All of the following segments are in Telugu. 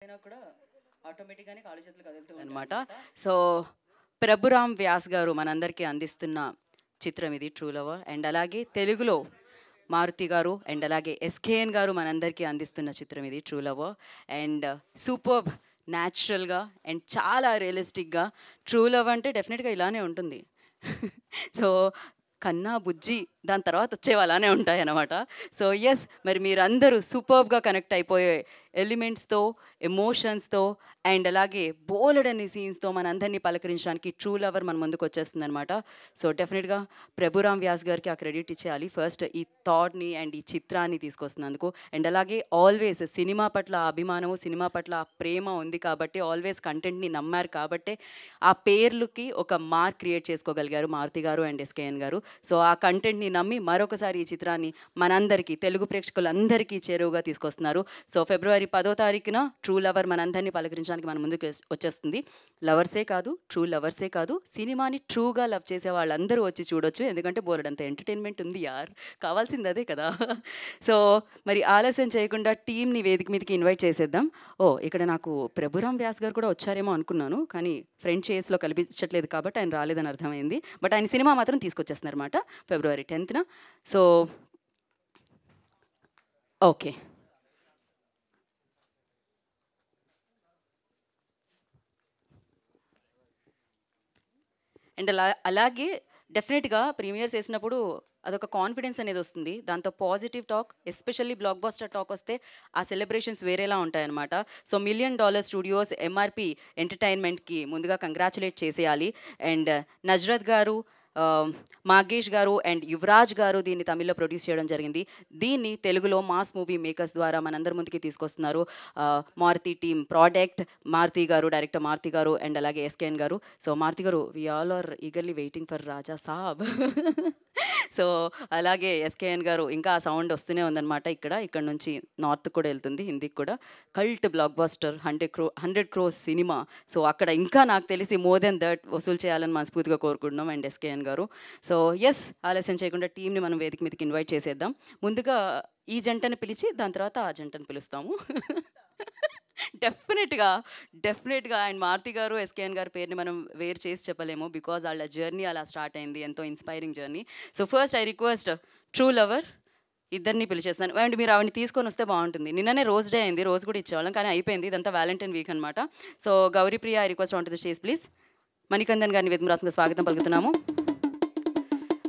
అయినా కూడా ఆటోమేటిక్గానే కాళ్ళు చేతులు కదులుతూ అనమాట. సో ప్రభురామ్ వ్యాస్ గారు మనందరికీ అందిస్తున్న చిత్రం ఇది ట్రూ లవర్. అండ్ అలాగే తెలుగులో మారుతి గారు అండ్ అలాగే ఎస్కేఎన్ గారు మనందరికీ అందిస్తున్న చిత్రం ఇది ట్రూ లవర్. అండ్ సూపర్బ్ న్యాచురల్గా అండ్ చాలా రియలిస్టిక్గా. ట్రూ లవ్ అంటే డెఫినెట్గా ఇలానే ఉంటుంది. సో కన్నా బుజ్జి దాని తర్వాత వచ్చేవి అలానే ఉంటాయి అన్నమాట. సో ఎస్, మరి మీరందరూ సూపర్బ్గా కనెక్ట్ అయిపోయే ఎలిమెంట్స్తో, ఎమోషన్స్తో అండ్ అలాగే బోలెడన్ని సీన్స్తో మనందరినీ పలకరించడానికి ట్రూ లవర్ మన ముందుకు వచ్చేస్తుంది అనమాట. సో డెఫినెట్గా ప్రభురామ్ వ్యాస్ గారికి ఆ క్రెడిట్ ఇచ్చేయాలి ఫస్ట్, ఈ థాట్ని అండ్ ఈ చిత్రాన్ని తీసుకొస్తున్నందుకు. అండ్ అలాగే ఆల్వేస్ సినిమా పట్ల అభిమానము, సినిమా పట్ల ప్రేమ ఉంది కాబట్టి, ఆల్వేస్ కంటెంట్ని నమ్మారు కాబట్టి ఆ పేర్లకి ఒక మార్క్ క్రియేట్ చేసుకోగలిగారు మారుతి గారు అండ్ ఎస్కేఎన్ గారు. సో ఆ కంటెంట్ని నమ్మి మరొకసారి ఈ చిత్రాన్ని మనందరికీ, తెలుగు ప్రేక్షకులందరికీ చేరువుగా తీసుకొస్తున్నారు. సో ఫిబ్రవరి 10వ తారీఖున ట్రూ లవర్ మనందరినీ పలకరించడానికి మన ముందుకు వచ్చేస్తుంది. లవర్సే కాదు, ట్రూ లవర్సే కాదు, సినిమాని ట్రూగా లవ్ చేసే వాళ్ళందరూ వచ్చి చూడొచ్చు. ఎందుకంటే బోలెడంత ఎంటర్టైన్మెంట్ ఉంది యార్, కావాల్సింది అదే కదా. సో మరి ఆలస్యం చేయకుండా టీంని వేదిక మీదకి ఇన్వైట్ చేసేద్దాం. ఇక్కడ నాకు ప్రభురామ్ వ్యాస్ గారు కూడా వచ్చారేమో అనుకున్నాను, కానీ ఫ్రెండ్ చేస్లో కల్పించట్లేదు కాబట్టి ఆయన రాలేదని అర్థమైంది. బట్ ఆయన సినిమా మాత్రం తీసుకొచ్చేస్తున్నారు అనమాట ఫిబ్రవరి 10న. సో ఓకే, అండ్ అలాగే డెఫినెట్గా ప్రీమియర్స్ వేసినప్పుడు అదొక కాన్ఫిడెన్స్ అనేది వస్తుంది. దాంతో positive talk, especially blockbuster talk వస్తే ఆ సెలబ్రేషన్స్ వేరేలా ఉంటాయన్నమాట. సో $1,000,000 స్టూడియోస్ ఎంఆర్పి ఎంటర్టైన్మెంట్కి ముందుగా కంగ్రాచులేట్ చేసేయాలి. అండ్ నజ్రత్ గారు, మాగేష్ గారు అండ్ యువరాజ్ గారు దీన్ని తమిళ్లో ప్రొడ్యూస్ చేయడం జరిగింది. దీన్ని తెలుగులో మాస్ మూవీ మేకర్స్ ద్వారా మనందరి ముందుకి తీసుకొస్తున్నారు మారుతి టీమ్ ప్రోడక్ట్. మారుతి గారు, డైరెక్టర్ మారుతి గారు అండ్ అలాగే ఎస్కేఎన్ గారు. సో మారుతి గారు, we all are eagerly waiting for Raja Saab. So అలాగే ఎస్కేఎన్ గారు, ఇంకా ఆ సౌండ్ వస్తూనే ఉందన్నమాట. ఇక్కడ నుంచి నార్త్ కూడా వెళ్తుంది, హిందీకి కూడా. కల్ట్ బ్లాక్ బాస్టర్, 100 crores సినిమా. సో అక్కడ ఇంకా నాకు తెలిసి మోర్ దెన్ దట్ వసూలు చేయాలని మనస్ఫూర్తిగా కోరుకుంటున్నాం అండ్ ఎస్కేఎన్ గారు. సో ఎస్, ఆలస్యం చేయకుండా టీంని మనం వేదిక మీదకి ఇన్వైట్ చేసేద్దాం. ముందుగా ఈ జంటను పిలిచి దాని తర్వాత ఆ జంటను పిలుస్తాము. డెఫినెట్గా డెఫినెట్గా అండ్ మారుతి గారు, ఎస్కేఎన్ గారి పేరుని మనం వేరు చేసి చెప్పలేము, బికాజ్ వాళ్ళ జర్నీ అలా స్టార్ట్ అయింది, ఎంతో inspiring journey. So first I request true lover ఇద్దరిని పిలిచేస్తాను. అండ్ మీరు ఆవిడని తీసుకొని వస్తే బాగుంటుంది. నిన్ననే రోజ్ డే అయింది, రోజు కూడా ఇచ్చేవాళ్ళం కానీ అయిపోయింది. ఇదంతా వ్యాలంటైన్ వీక్ అనమాట. So Gouri Priya, I request on to the stage please. Manikandan గారిని వేదిక స్వాగతం పలుకుతున్నాము.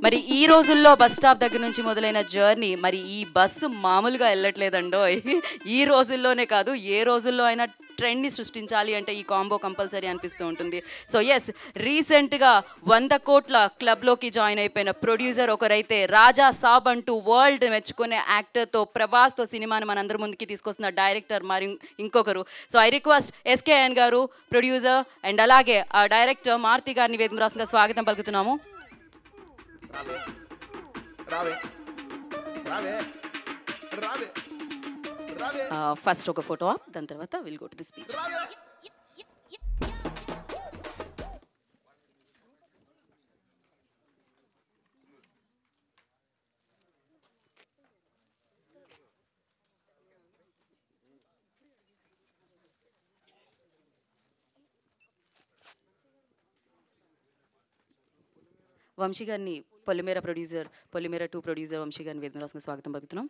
మరి ఈ రోజుల్లో బస్ స్టాప్ దగ్గర నుంచి మొదలైన జర్నీ, మరి ఈ బస్సు మామూలుగా వెళ్ళట్లేదండో. ఈ రోజుల్లోనే కాదు, ఏ రోజుల్లో అయినా ట్రెండ్ని సృష్టించాలి అంటే ఈ కాంబో కంపల్సరీ అనిపిస్తూ ఉంటుంది. సో ఎస్, రీసెంట్గా 100 కోట్ల క్లబ్లోకి జాయిన్ అయిపోయిన ప్రొడ్యూసర్ ఒకరైతే, రాజా సాబ్ అంటూ వరల్డ్ మెచ్చుకునే యాక్టర్తో, ప్రభాస్తో సినిమాని మనందరి ముందుకి తీసుకొస్తున్న డైరెక్టర్ మరి ఇంకొకరు. సో ఐ రిక్వెస్ట్ ఎస్కేఎన్ గారు, ప్రొడ్యూసర్ అండ్ అలాగే ఆ డైరెక్టర్ మారుతి గారిని వేదిక స్వాగతం పలుకుతున్నాము. రావే రావే రావే రావే రావే ఫస్ట్ ఒక ఫోటో ఆప్, దాని తర్వాత will go to the speech. Vamshi గారిని, పొలిమేర 2 ప్రొడ్యూసర్ వంశీ గారిని వేదిక స్వాగతం పలుకుతున్నాం.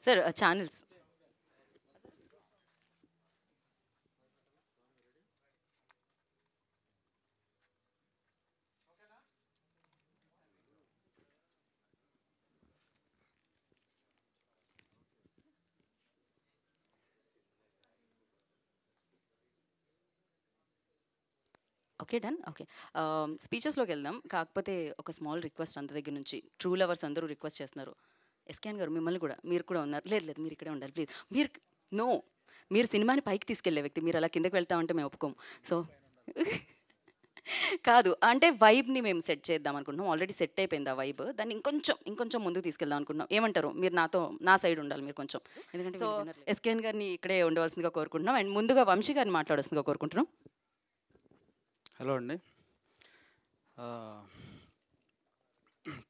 Sir channels. Okay, done. Okay, స్పీచెస్లోకి వెళ్దాం. కాకపోతే ఒక స్మాల్ రిక్వెస్ట్ అంత దగ్గర నుంచి, ట్రూ లవర్స్ అందరూ రిక్వెస్ట్ చేస్తున్నారు, ఎస్కేఎన్ గారు మిమ్మల్ని కూడా, మీరు కూడా ఉన్నారు. లేదు లేదు, మీరు ఇక్కడే ఉండాలి ప్లీజ్. మీరు నో, మీరు సినిమాని పైకి తీసుకెళ్లే వ్యక్తి, మీరు అలా కిందకి వెళ్తా ఉంటే మేము ఒప్పుకోము. సో కాదు అంటే వైబ్ని మేము సెట్ చేద్దాం అనుకుంటున్నాం. ఆల్రెడీ సెట్ అయిపోయింది ఆ వైబ్. దాన్ని ఇంకొంచెం ముందుకు తీసుకెళ్దాం అనుకుంటున్నాం. ఏమంటారు? మీరు నా సైడ్ ఉండాలి మీరు కొంచెం. ఎందుకంటే సో ఎస్కేఎన్ గారిని ఇక్కడే ఉండవలసిందిగా కోరుకుంటున్నాం. అండ్ ముందుగా వంశీ గారిని మాట్లాడాల్సిందిగా కోరుకుంటున్నాం. హలో అండి.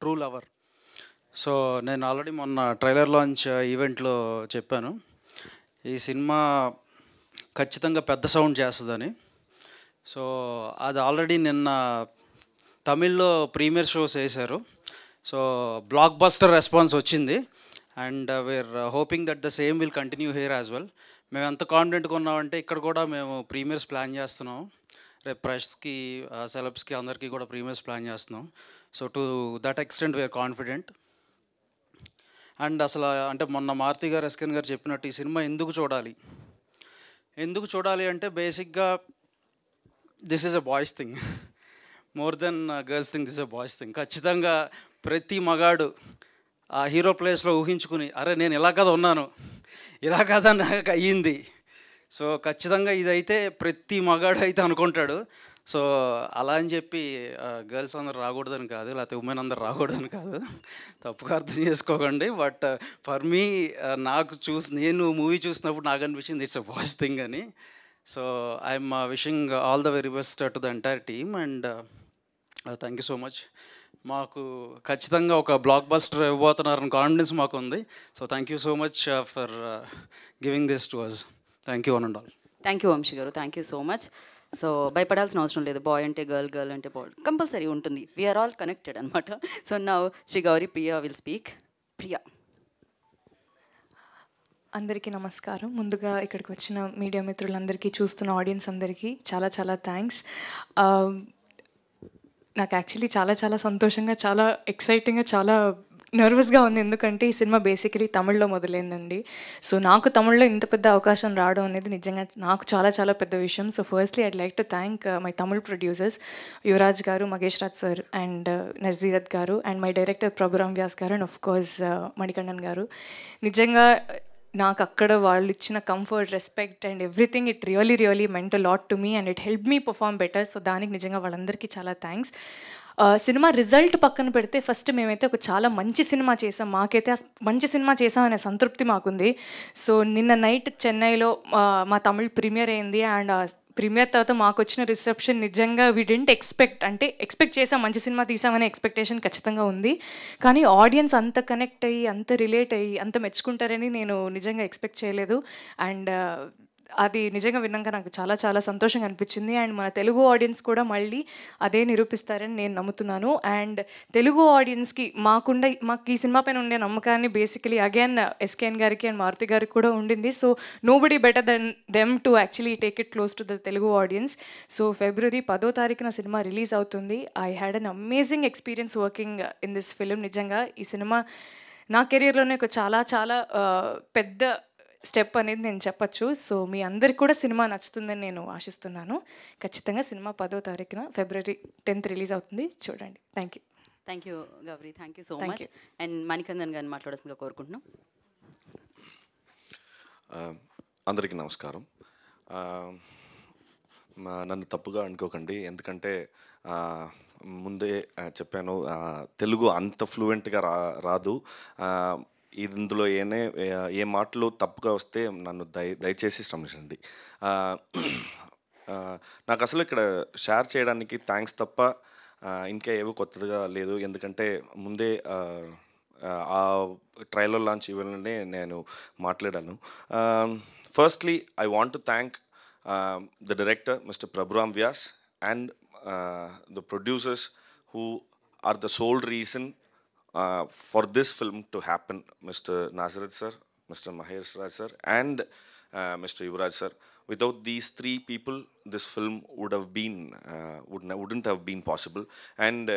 True lover. సో నేను ఆల్రెడీ మొన్న ట్రైలర్ లాంచ్ ఈవెంట్లో చెప్పాను, ఈ సినిమా ఖచ్చితంగా పెద్ద సౌండ్ చేస్తుందని. సో అది ఆల్రెడీ నిన్న తమిళ్లో ప్రీమియర్ షోస్ వేశారు. సో బ్లాక్ బస్టర్ రెస్పాన్స్ వచ్చింది. And we're hoping that the same will continue here as well. మేము ఎంత కాన్ఫిడెంట్గా ఉన్నామంటే ఇక్కడ కూడా మేము ప్రీమియర్స్ ప్లాన్ చేస్తున్నాం. రేపు ప్రెస్కి, సెలబ్స్కి అందరికీ కూడా ప్రీమియర్స్ ప్లాన్ చేస్తున్నాం. So to that extent we're confident. And అసలు అంటే మొన్న మారుతి గారు, ఎస్కేఎన్ గారు చెప్పినట్టు ఈ సినిమా ఎందుకు చూడాలి అంటే బేసిక్గా this is a boys thing. More than girls thing, this a boys thing. ఖచ్చితంగా ప్రతి మగాడు ఆ హీరో ప్లేస్లో ఊహించుకుని, అరే నేను ఇలా కదా ఉన్నాను, ఇలా కదా నాకు అయ్యింది. సో ఖచ్చితంగా ఇదైతే ప్రతి మగాడు అయితే అనుకుంటాడు. సో అలా అని చెప్పి గర్ల్స్ అందరు రాకూడదని కాదు, లేకపోతే ఉమెన్ అందరు రాకూడదని కాదు, తప్పుగా అర్థం చేసుకోకండి. బట్ ఫర్ మీ, నేను మూవీ చూసినప్పుడు నాకు అనిపించింది ఇట్స్ అ బాయ్స్ థింగ్ అని. So I'm wishing all the very best to the entire team. And thank you so much. మాకు ఖచ్చితంగా ఒక బ్లాక్ బస్టర్ ఇవ్వబోతున్నారని కాన్ఫిడెన్స్ మాకు ఉంది. So thank you so much for giving this to us. Thank you one and all. Thank you Vamshi గారు, thank you so much. So భయపడాల్సిన అవసరం లేదు. బాయ్ అంటే గర్ల్, గర్ల్ అంటే బాయ్, కంపల్సరీ ఉంటుంది. వీఆర్ ఆల్ కనెక్టెడ్ అనమాట. So now Sri Gowri Priya will speak. Priya. అందరికీ నమస్కారం. ముందుగా ఇక్కడికి వచ్చిన మీడియా మిత్రులందరికీ, చూస్తున్న ఆడియన్స్ అందరికీ చాలా చాలా థ్యాంక్స్. నాకు యాక్చువల్లీ చాలా చాలా సంతోషంగా, చాలా ఎక్సైటింగ్గా, చాలా నర్వస్గా ఉంది. ఎందుకంటే ఈ సినిమా బేసికలీ తమిళ్లో మొదలైందండి. సో నాకు తమిళ్లో ఇంత పెద్ద అవకాశం రావడం అనేది నిజంగా నాకు చాలా చాలా పెద్ద విషయం. So firstly I'd like to thank my Tamil producers Yuvraj గారు, మగేష్ రాజ్ సార్ అండ్ నజీరత్ గారు, and my director Prabhuram Vyas గారు, అండ్ ఆఫ్ కోర్స్ మణికంఠన్ గారు. నిజంగా నాకు అక్కడ వాళ్ళు ఇచ్చిన comfort, respect and everything, it really meant a lot to me and it help me perform better. So దానికి నిజంగా వాళ్ళందరికీ చాలా థ్యాంక్స్. సినిమా రిజల్ట్ పక్కన పెడితే ఫస్ట్ మేమైతే ఒక చాలా మంచి సినిమా చేసాం. మాకైతే మంచి సినిమా చేసాం అనే సంతృప్తి మాకుంది. సో నిన్న నైట్ చెన్నైలో మా తమిళ్ ప్రీమియర్ అయింది. అండ్ ప్రీమియర్ తర్వాత మాకు వచ్చిన రిసెప్షన్ నిజంగా వీ డెంట్ ఎక్స్పెక్ట్ చేసాం, మంచి సినిమా తీసామనే ఎక్స్పెక్టేషన్ ఖచ్చితంగా ఉంది. కానీ ఆడియన్స్ అంత కనెక్ట్ అయ్యి, అంత రిలేట్ అయ్యి, అంత మెచ్చుకుంటారని నేను నిజంగా ఎక్స్పెక్ట్ చేయలేదు. అండ్ అది నిజంగా విన్నాక నాకు చాలా చాలా సంతోషంగా అనిపించింది. అండ్ మన తెలుగు ఆడియన్స్ కూడా మళ్ళీ అదే నిరూపిస్తారని నేను నమ్ముతున్నాను. అండ్ తెలుగు ఆడియన్స్కి మాకు ఈ సినిమా పైన ఉండే నమ్మకాన్ని బేసికలీ అగైన్ ఎస్కేఎన్ గారికి అండ్ మారుతి గారికి కూడా ఉండింది. So nobody better than them to actually take it close to the Telugu audience. So February 10వ తారీఖున సినిమా రిలీజ్ అవుతుంది. I had an amazing experience working in this film. నిజంగా ఈ సినిమా నా కెరీర్లోనే ఒక చాలా చాలా పెద్ద స్టెప్ అనేది నేను చెప్పచ్చు. సో మీ అందరికి కూడా సినిమా నచ్చుతుందని నేను ఆశిస్తున్నాను. ఖచ్చితంగా సినిమా 10వ తారీఖున February 10th రిలీజ్ అవుతుంది, చూడండి. Thank you Gauri, thank you so much. And Manikandan గారిని మాట్లాడాల్సిందిగా కోరుకుంటున్నాం. అందరికీ నమస్కారం. నన్ను తప్పుగా అనుకోకండి, ఎందుకంటే ముందే చెప్పాను తెలుగు అంత ఫ్లూయెంట్గా రాదు. ఇందులో ఏ మాటలు తప్పుగా వస్తే నన్ను దయచేసి శ్రమించండి. నాకు అసలు ఇక్కడ షేర్ చేయడానికి థ్యాంక్స్ తప్ప ఇంకా ఏవో కొత్తగా లేదు. ఎందుకంటే ముందే ఆ ట్రైలర్ లాంచ్ ఈవెంట్లోనే నేను మాట్లాడాను. Firstly I want to thank the director mister Prabhuram Vyas and the producers who are the sole reason for this film to happen, Mr. Nazirat sir, Mr. Mahesh Raj sir and Mr. Yuvraj sir. Without these three people, this film wouldn't have been possible. And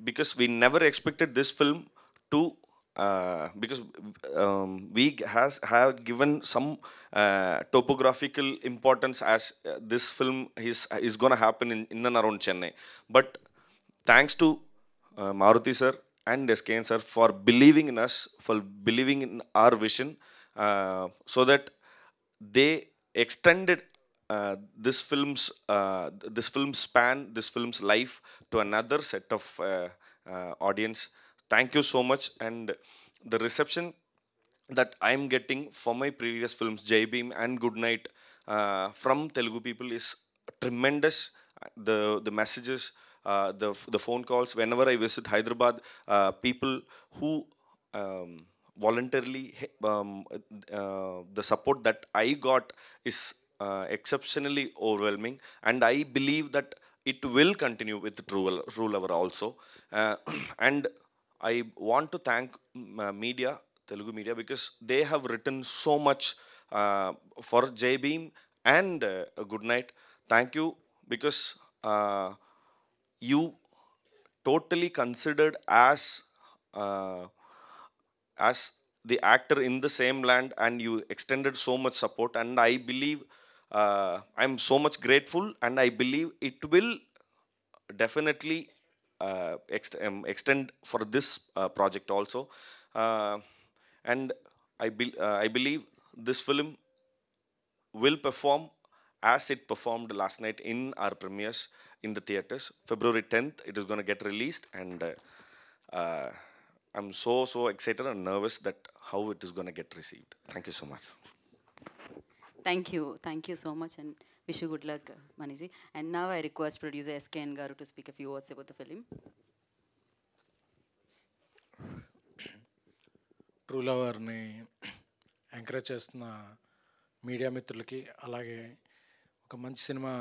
because we never expected this film to because we have given some topographical importance as this film is going to happen in and around Chennai. But thanks to Maruti sir and SKN sir for believing in us, for believing in our vision, so that they extended this film's span, this film's life to another set of audience. Thank you so much. And the reception that I'm getting for my previous films, Jai Bhim and Good Night, from Telugu people is tremendous. The messages, the phone calls. Whenever I visit Hyderabad, people who voluntarily, the support that I got is exceptionally overwhelming, and I believe that it will continue with True Lover also. And I want to thank media, Telugu media, because they have written so much for Jai Bhim and Good Night. Thank you, because you totally considered as the actor in the same land, and you extended so much support. And I believe I'm so much grateful, and I believe it will definitely extend for this project also. And I believe this film will perform as it performed last night in our premieres in the theaters. February 10th, it is going to get released, and I'm so excited and nervous that how it is going to get received. Thank you so much. Thank you so much, and wish you good luck, Maniji. And now I request producer SKN Garu to speak a few words about the film. True లవర్ని ఎంకరేజ్ చేస్తున్న మీడియా మిత్రులకి, అలాగే ఒక మంచి సినిమా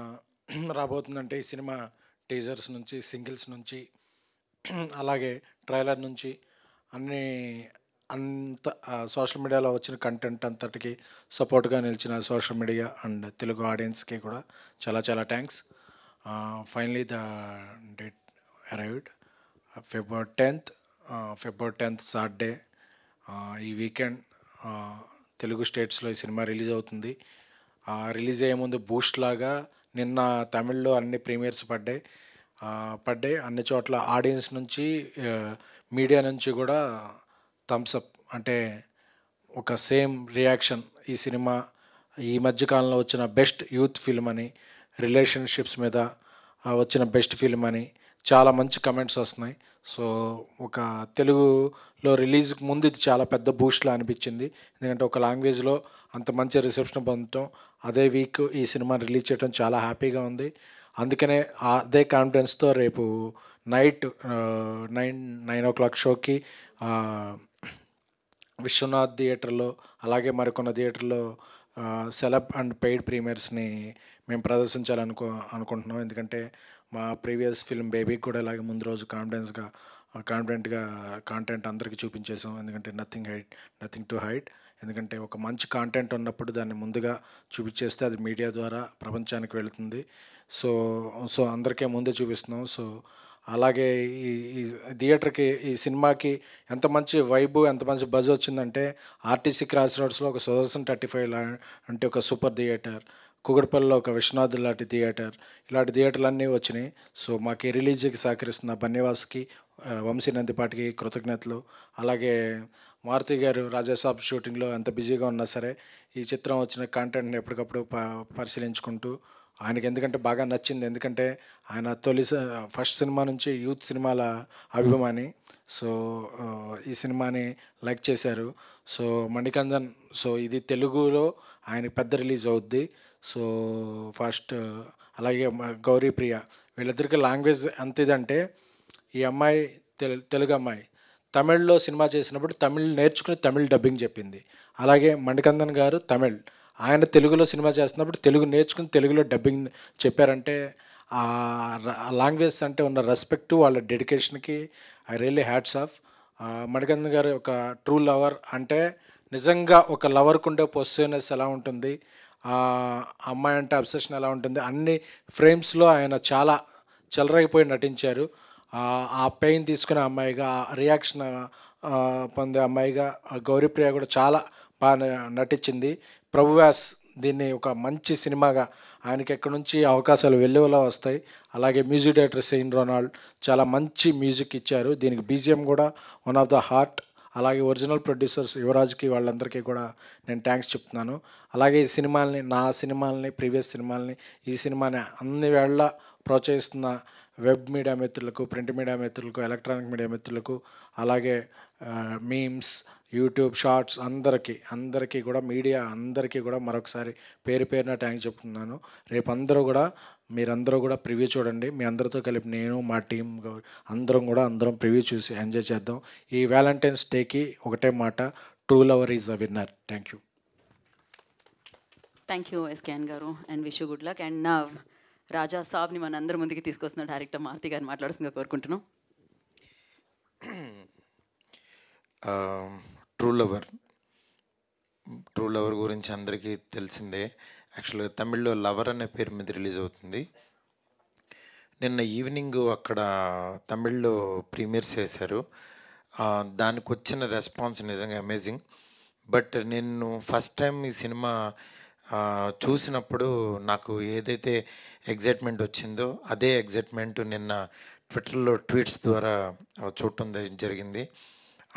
రాబోతుందంటే ఈ సినిమా టీజర్స్ నుంచి, సింగిల్స్ నుంచి, అలాగే ట్రైలర్ నుంచి అంత సోషల్ మీడియాలో వచ్చిన కంటెంట్ అంతటికి సపోర్ట్గా నిలిచిన సోషల్ మీడియా అండ్ తెలుగు ఆడియన్స్కి కూడా చాలా చాలా thanks. Finally the date arrived, February 10th Saturday. ఈ వీకెండ్ తెలుగు స్టేట్స్లో ఈ సినిమా రిలీజ్ అవుతుంది. రిలీజ్ అయ్యే ముందు బూస్ట్ లాగా నిన్న తమిళ్లో అన్ని ప్రీమియర్స్ పడ్డాయి. అన్ని చోట్ల ఆడియన్స్ నుంచి, మీడియా నుంచి కూడా థమ్స్అప్, అంటే ఒక సేమ్ రియాక్షన్. ఈ సినిమా ఈ మధ్యకాలంలో వచ్చిన బెస్ట్ యూత్ ఫిల్మ్ అని, రిలేషన్షిప్స్ మీద వచ్చిన బెస్ట్ ఫిల్మ్ అని చాలా మంచి కమెంట్స్ వస్తున్నాయి. సో ఒక తెలుగులో రిలీజ్కి ముందు ఇది చాలా పెద్ద బూస్ట్లా అనిపించింది. ఎందుకంటే ఒక లాంగ్వేజ్లో అంత మంచి రిసెప్షన్ పొందటం, అదే వీక్ ఈ సినిమా రిలీజ్ చేయడం చాలా హ్యాపీగా ఉంది. అందుకనే అదే కాన్ఫిడెన్స్తో రేపు నైట్ 9 o'clock షోకి విశ్వనాథ్ థియేటర్లో, అలాగే మరికొన్న థియేటర్లో సెలబ్ అండ్ పెయిడ్ ప్రీమియర్స్ని మేము అనుకుంటున్నాం. ఎందుకంటే మా ప్రీవియస్ ఫిల్మ్ బేబీకి కూడా ఇలాగే ముందు రోజు కాన్ఫిడెంట్గా కాంటెంట్ అందరికీ చూపించేసాం. ఎందుకంటే నథింగ్ టు హైడ్. ఎందుకంటే ఒక మంచి కాంటెంట్ ఉన్నప్పుడు దాన్ని ముందుగా చూపించేస్తే అది మీడియా ద్వారా ప్రపంచానికి వెళుతుంది. సో అందరికీ ముందే చూపిస్తున్నాం. సో అలాగే ఈ థియేటర్కి, ఈ సినిమాకి ఎంత మంచి వైబ్, ఎంత మంచి బజ్ వచ్చిందంటే, ఆర్టీసీ క్రాస్ రోడ్స్లో ఒక 1035 అంటే ఒక సూపర్ థియేటర్, కూకట్పల్లిలో ఒక విశ్వనాథ్ లాంటి థియేటర్, ఇలాంటి థియేటర్లన్నీ వచ్చినాయి. సో మాకు ఈ రిలీజ్కి సహకరిస్తున్న బన్నివాస్కి, వంశీ నందిపాటికి కృతజ్ఞతలు. అలాగే మారుతి గారు రాజాసాబ్ షూటింగ్లో ఎంత బిజీగా ఉన్నా సరే ఈ చిత్రం వచ్చిన కాంటెంట్ని ఎప్పటికప్పుడు పరిశీలించుకుంటూ, ఆయనకి ఎందుకంటే బాగా నచ్చింది. ఎందుకంటే ఆయన ఫస్ట్ సినిమా నుంచి యూత్ సినిమాల అభిమాని. సో ఈ సినిమాని లైక్ చేశారు. సో మణికందన్, సో ఇది తెలుగులో ఆయన పెద్ద రిలీజ్ అవుద్ది. సో ఫస్ట్, అలాగే గౌరీప్రియ, వీళ్ళిద్దరికి లాంగ్వేజ్ ఎంత ఇదంటే, ఈ అమ్మాయి తెలుగు అమ్మాయి తమిళ్లో సినిమా చేసినప్పుడు తమిళ్ నేర్చుకుని తమిళ్ డబ్బింగ్ చెప్పింది. అలాగే మణికందన్ గారు తమిళ్, ఆయన తెలుగులో సినిమా చేస్తున్నప్పుడు తెలుగు నేర్చుకుని తెలుగులో డబ్బింగ్ చెప్పారంటే ఆ లాంగ్వేజ్ అంటే ఉన్న రెస్పెక్ట్, వాళ్ళ డెడికేషన్కి I really hats off. Manikandan garu ఒక ట్రూ లవర్ అంటే నిజంగా ఒక లవర్కు ఉండే పొసెసివ్నెస్ ఎలా ఉంటుంది, అమ్మాయి అంటే అబ్సెషన్ ఎలా ఉంటుంది, అన్ని ఫ్రేమ్స్లో ఆయన చాలా చెలరైపోయి నటించారు. ఆ పెయిన్ తీసుకునే అమ్మాయిగా, రియాక్షన్ పొందే అమ్మాయిగా గౌరీప్రియ కూడా చాలా బాగా నటించింది. ప్రభువ్యాస్ దీన్ని ఒక మంచి సినిమాగా, ఆయనకి ఎక్కడి నుంచి అవకాశాలు వెల్లువలా వస్తాయి. అలాగే మ్యూజిక్ డైరెక్టర్ సెయిన్ రొనాల్డ్ చాలా మంచి మ్యూజిక్ ఇచ్చారు. దీనికి బీజిఎం కూడా వన్ ఆఫ్ ద హార్ట్. అలాగే ఒరిజినల్ ప్రొడ్యూసర్స్ యువరాజ్కి వాళ్ళందరికీ కూడా నేను థ్యాంక్స్ చెప్తున్నాను. అలాగే ఈ సినిమాల్ని, నా సినిమాల్ని, ప్రీవియస్ సినిమాల్ని, ఈ సినిమాని అన్ని వేళ ప్రోత్సహిస్తున్న వెబ్ మీడియా మిత్రులకు, ప్రింట్ మీడియా మిత్రులకు, ఎలక్ట్రానిక్ మీడియా మిత్రులకు, అలాగే మీమ్స్, యూట్యూబ్ షార్ట్స్ అందరికీ కూడా, మీడియా అందరికీ కూడా మరొకసారి పేరు పేరున థ్యాంక్స్ చెప్తున్నాను. రేపు మీరందరూ కూడా ప్రివ్యూ చూడండి. మీ అందరితో కలిపి నేను, మా టీం అందరం ప్రివ్యూ చూసి ఎంజాయ్ చేద్దాం. ఈ వ్యాలంటైన్స్ డేకి ఒకటే మాట, true lover is a winner. Thank you. Thank you SKN గారు and wish you good luck. And నా రాజా సాబ్ని మన అందరి ముందుకి తీసుకొస్తున్న డైరెక్టర్ మారుతి గారిని మాట్లాడుతుందిగా కోరుకుంటున్నాం. ట్రూ లవర్ గురించి అందరికీ తెలిసిందే. యాక్చువల్గా తమిళ్లో లవర్ అనే పేరు మీద రిలీజ్ అవుతుంది. నిన్న ఈవినింగ్ అక్కడ తమిళ్లో ప్రీమియర్స్ చేశారు. దానికి వచ్చిన రెస్పాన్స్ నిజంగా అమేజింగ్. బట్ నేను ఫస్ట్ టైం ఈ సినిమా చూసినప్పుడు నాకు ఏదైతే ఎగ్జైట్మెంట్ వచ్చిందో అదే ఎగ్జైట్మెంట్ నిన్న ట్విట్టర్లో ట్వీట్స్ ద్వారా చూడటం జరిగింది.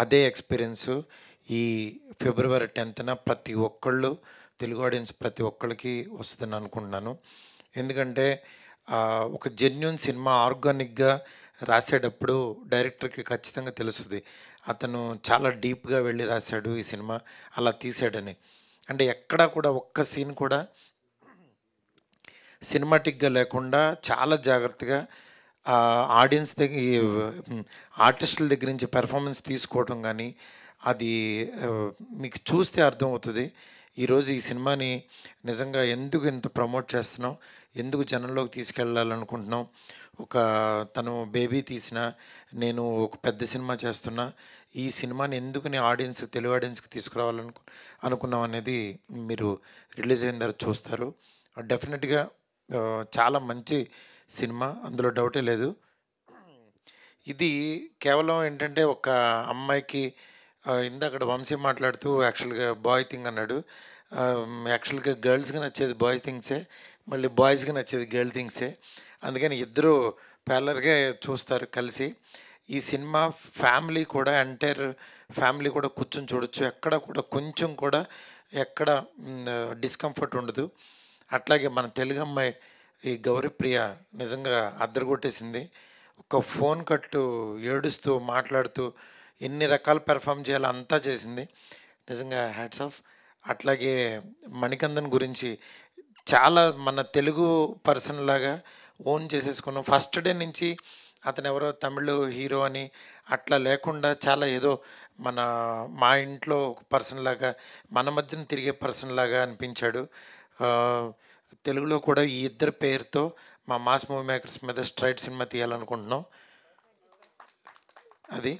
అదే ఎక్స్పీరియన్స్ ఈ ఫిబ్రవరి 10న ప్రతి ఒక్కళ్ళు, తెలుగు ఆడియన్స్ ప్రతి ఒక్కళ్ళకి వస్తుందని అనుకుంటున్నాను. ఎందుకంటే ఒక జెన్యూన్ సినిమా ఆర్గానిక్గా రాసేటప్పుడు డైరెక్టర్కి ఖచ్చితంగా తెలుస్తుంది అతను చాలా డీప్గా వెళ్ళి రాశాడు ఈ సినిమా, అలా తీసాడని. అంటే ఎక్కడా కూడా ఒక్క సీన్ కూడా సినిమాటిక్గా లేకుండా చాలా జాగ్రత్తగా ఆడియన్స్ దగ్గర, ఆర్టిస్టుల దగ్గర నుంచి పెర్ఫార్మెన్స్ తీసుకోవటం కానీ అది మీకు చూస్తే అర్థమవుతుంది. ఈరోజు ఈ సినిమాని నిజంగా ఎందుకు ఇంత ప్రమోట్ చేస్తున్నాం, ఎందుకు జనంలోకి తీసుకెళ్ళాలనుకుంటున్నాం. తను బేబీ తీసిన, నేను ఒక పెద్ద సినిమా చేస్తున్నా, ఈ సినిమాని ఎందుకు తెలుగు ఆడియన్స్కి తీసుకురావాలనుకున్నాం అనేది మీరు రిలీజ్ అయిన తర్వాత చూస్తారు. డెఫినెట్గా చాలా మంచి సినిమా, అందులో డౌటే లేదు. ఇది కేవలం ఏంటంటే ఒక అమ్మాయికి, ఇందాక వంశీ మాట్లాడుతూ యాక్చువల్గా బాయ్ థింగ్ అన్నాడు. యాక్చువల్గా గర్ల్స్కి నచ్చేది బాయ్ థింగ్సే, మళ్ళీ బాయ్స్కి నచ్చేది గర్ల్ థింగ్సే. అందుకని ఇద్దరు ప్యారలర్గా చూస్తారు కలిసి. ఈ సినిమా ఫ్యామిలీ కూడా, ఎంటైర్ ఫ్యామిలీ కూడా కూర్చొని చూడొచ్చు. ఎక్కడ కూడా కొంచెం కూడా ఎక్కడ డిస్కంఫర్ట్ ఉండదు. అట్లాగే మన తెలుగు అమ్మాయి ఈ గౌరీప్రియ నిజంగా అద్దరగొట్టేసింది. ఒక ఫోన్ కట్టు ఏడుస్తూ మాట్లాడుతూ ఎన్ని రకాల పెర్ఫామ్ చేయాలో అంతా చేసింది. నిజంగా హ్యాట్స్ ఆఫ్. అట్లాగే మణికందన్ గురించి చాలా మన తెలుగు పర్సన్ లాగా ఓన్ చేసేసుకున్నాం. ఫస్ట్ డే నుంచి అతను ఎవరో తమిళ హీరో అని అట్లా లేకుండా చాలా ఏదో మా ఇంట్లో ఒక పర్సన్ లాగా, మన మధ్యన తిరిగే పర్సన్ లాగా అనిపించాడు. తెలుగులో కూడా ఈ ఇద్దరు పేరుతో మా మాస్ మూవీ మేకర్స్ మీద స్ట్రైట్ సినిమా తీయాలనుకుంటున్నాం. అది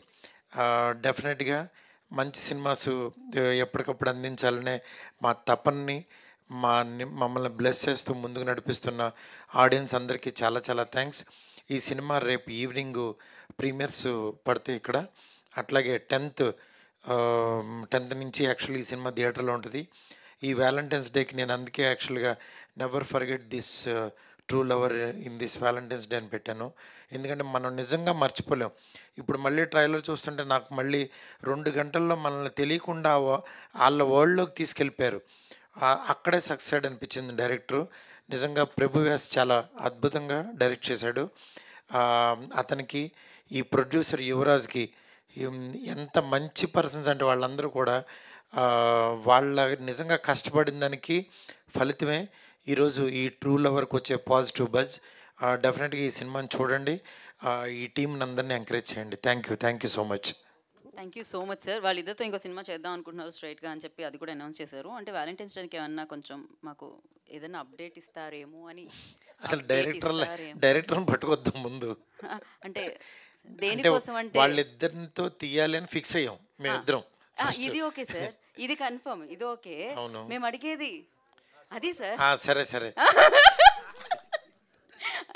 డెఫినెట్గా మంచి సినిమాస్ ఎప్పటికప్పుడు అందించాలనే మా తపనని, మమ్మల్ని బ్లెస్ చేస్తూ ముందుకు నడిపిస్తున్న ఆడియన్స్ అందరికీ చాలా చాలా థ్యాంక్స్. ఈ సినిమా రేపు ఈవినింగ్ ప్రీమియర్స్ పడతాయి ఇక్కడ. అట్లాగే 10th నుంచి యాక్చువల్లీ ఈ సినిమా థియేటర్లో ఉంటుంది. ఈ వ్యాలంటైన్స్ డేకి నేను అందుకే యాక్చువల్గా never forget this true lover in this Valentine's day అని పెట్టాను. ఎందుకంటే మనం నిజంగా మర్చిపోలేం. ఇప్పుడు మళ్ళీ ట్రైలర్ చూస్తుంటే నాకు మళ్ళీ 2 గంటల్లో మనల్ని తెలియకుండా వాళ్ళ వరల్డ్లోకి తీసుకెళ్ళిపోయారు. అక్కడే సక్సెస్ అనిపించింది డైరెక్టరు. నిజంగా ప్రభు వ్యాస్ చాలా అద్భుతంగా డైరెక్ట్ చేశాడు. అతనికి ఈ ప్రొడ్యూసర్ యువరాజ్కి ఎంత మంచి పర్సన్స్ అంటే వాళ్ళందరూ కూడా వాళ్ళ నిజంగా కష్టపడిన దానికి ఫలితమే ఈరోజు ఈ ట్రూ లవర్కి వచ్చే పాజిటివ్ బజ్. డెఫినెట్గా ఈ సినిమాని చూడండి, ఈ టీంని అందరినీ ఎంకరేజ్ చేయండి. Thank you so much. Thank you so much sir. వాళ్ళిద్దరితో ఇంకో సినిమా చేద్దాం అనుకుంటున్నారు స్ట్రైట్గా అని చెప్పి అది కూడా అనౌన్స్ చేశారు. అంటే వ్యాలంటైన్స్ డేకి ఏమన్నా కొంచెం మాకు ఏదైనా అప్డేట్ ఇస్తారేమో అని. అసలు డైరెక్టర్ని పట్టుకొద్దాం ముందు. అంటే దేనికోసం అంటే వాళ్ళిద్దరితో తీయాలి అని ఫిక్స్ అయ్యాం మేమిద్దరం. ఇది ఓకే సార్, ఇది కన్ఫర్మ్, ఇది ఓకే. మేము అడిగేది అది సార్. సరే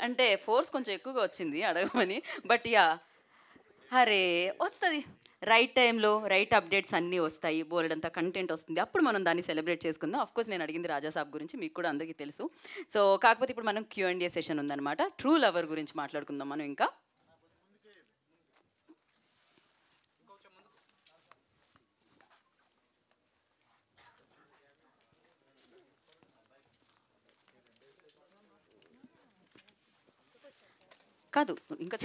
అంటే ఫోర్స్ కొంచెం ఎక్కువగా వచ్చింది అడగమని. బట్ యా, అరే వస్తుంది రైట్ టైంలో రైట్ అప్డేట్స్ అన్నీ వస్తాయి, బోలెడంత కంటెంట్ వస్తుంది, అప్పుడు మనం దాన్ని సెలబ్రేట్ చేసుకుందాం. ఆఫ్ కోర్స్ నేను అడిగింది రాజా సాబ్ గురించి, మీకు కూడా అందరికీ తెలుసు. సో కాకపోతే ఇప్పుడు మనం Q&A సెషన్ ఉందన్నమాట. ట్రూ లవర్ గురించి మాట్లాడుకుందాం మనం ఇంకా. కాదు ఇంకా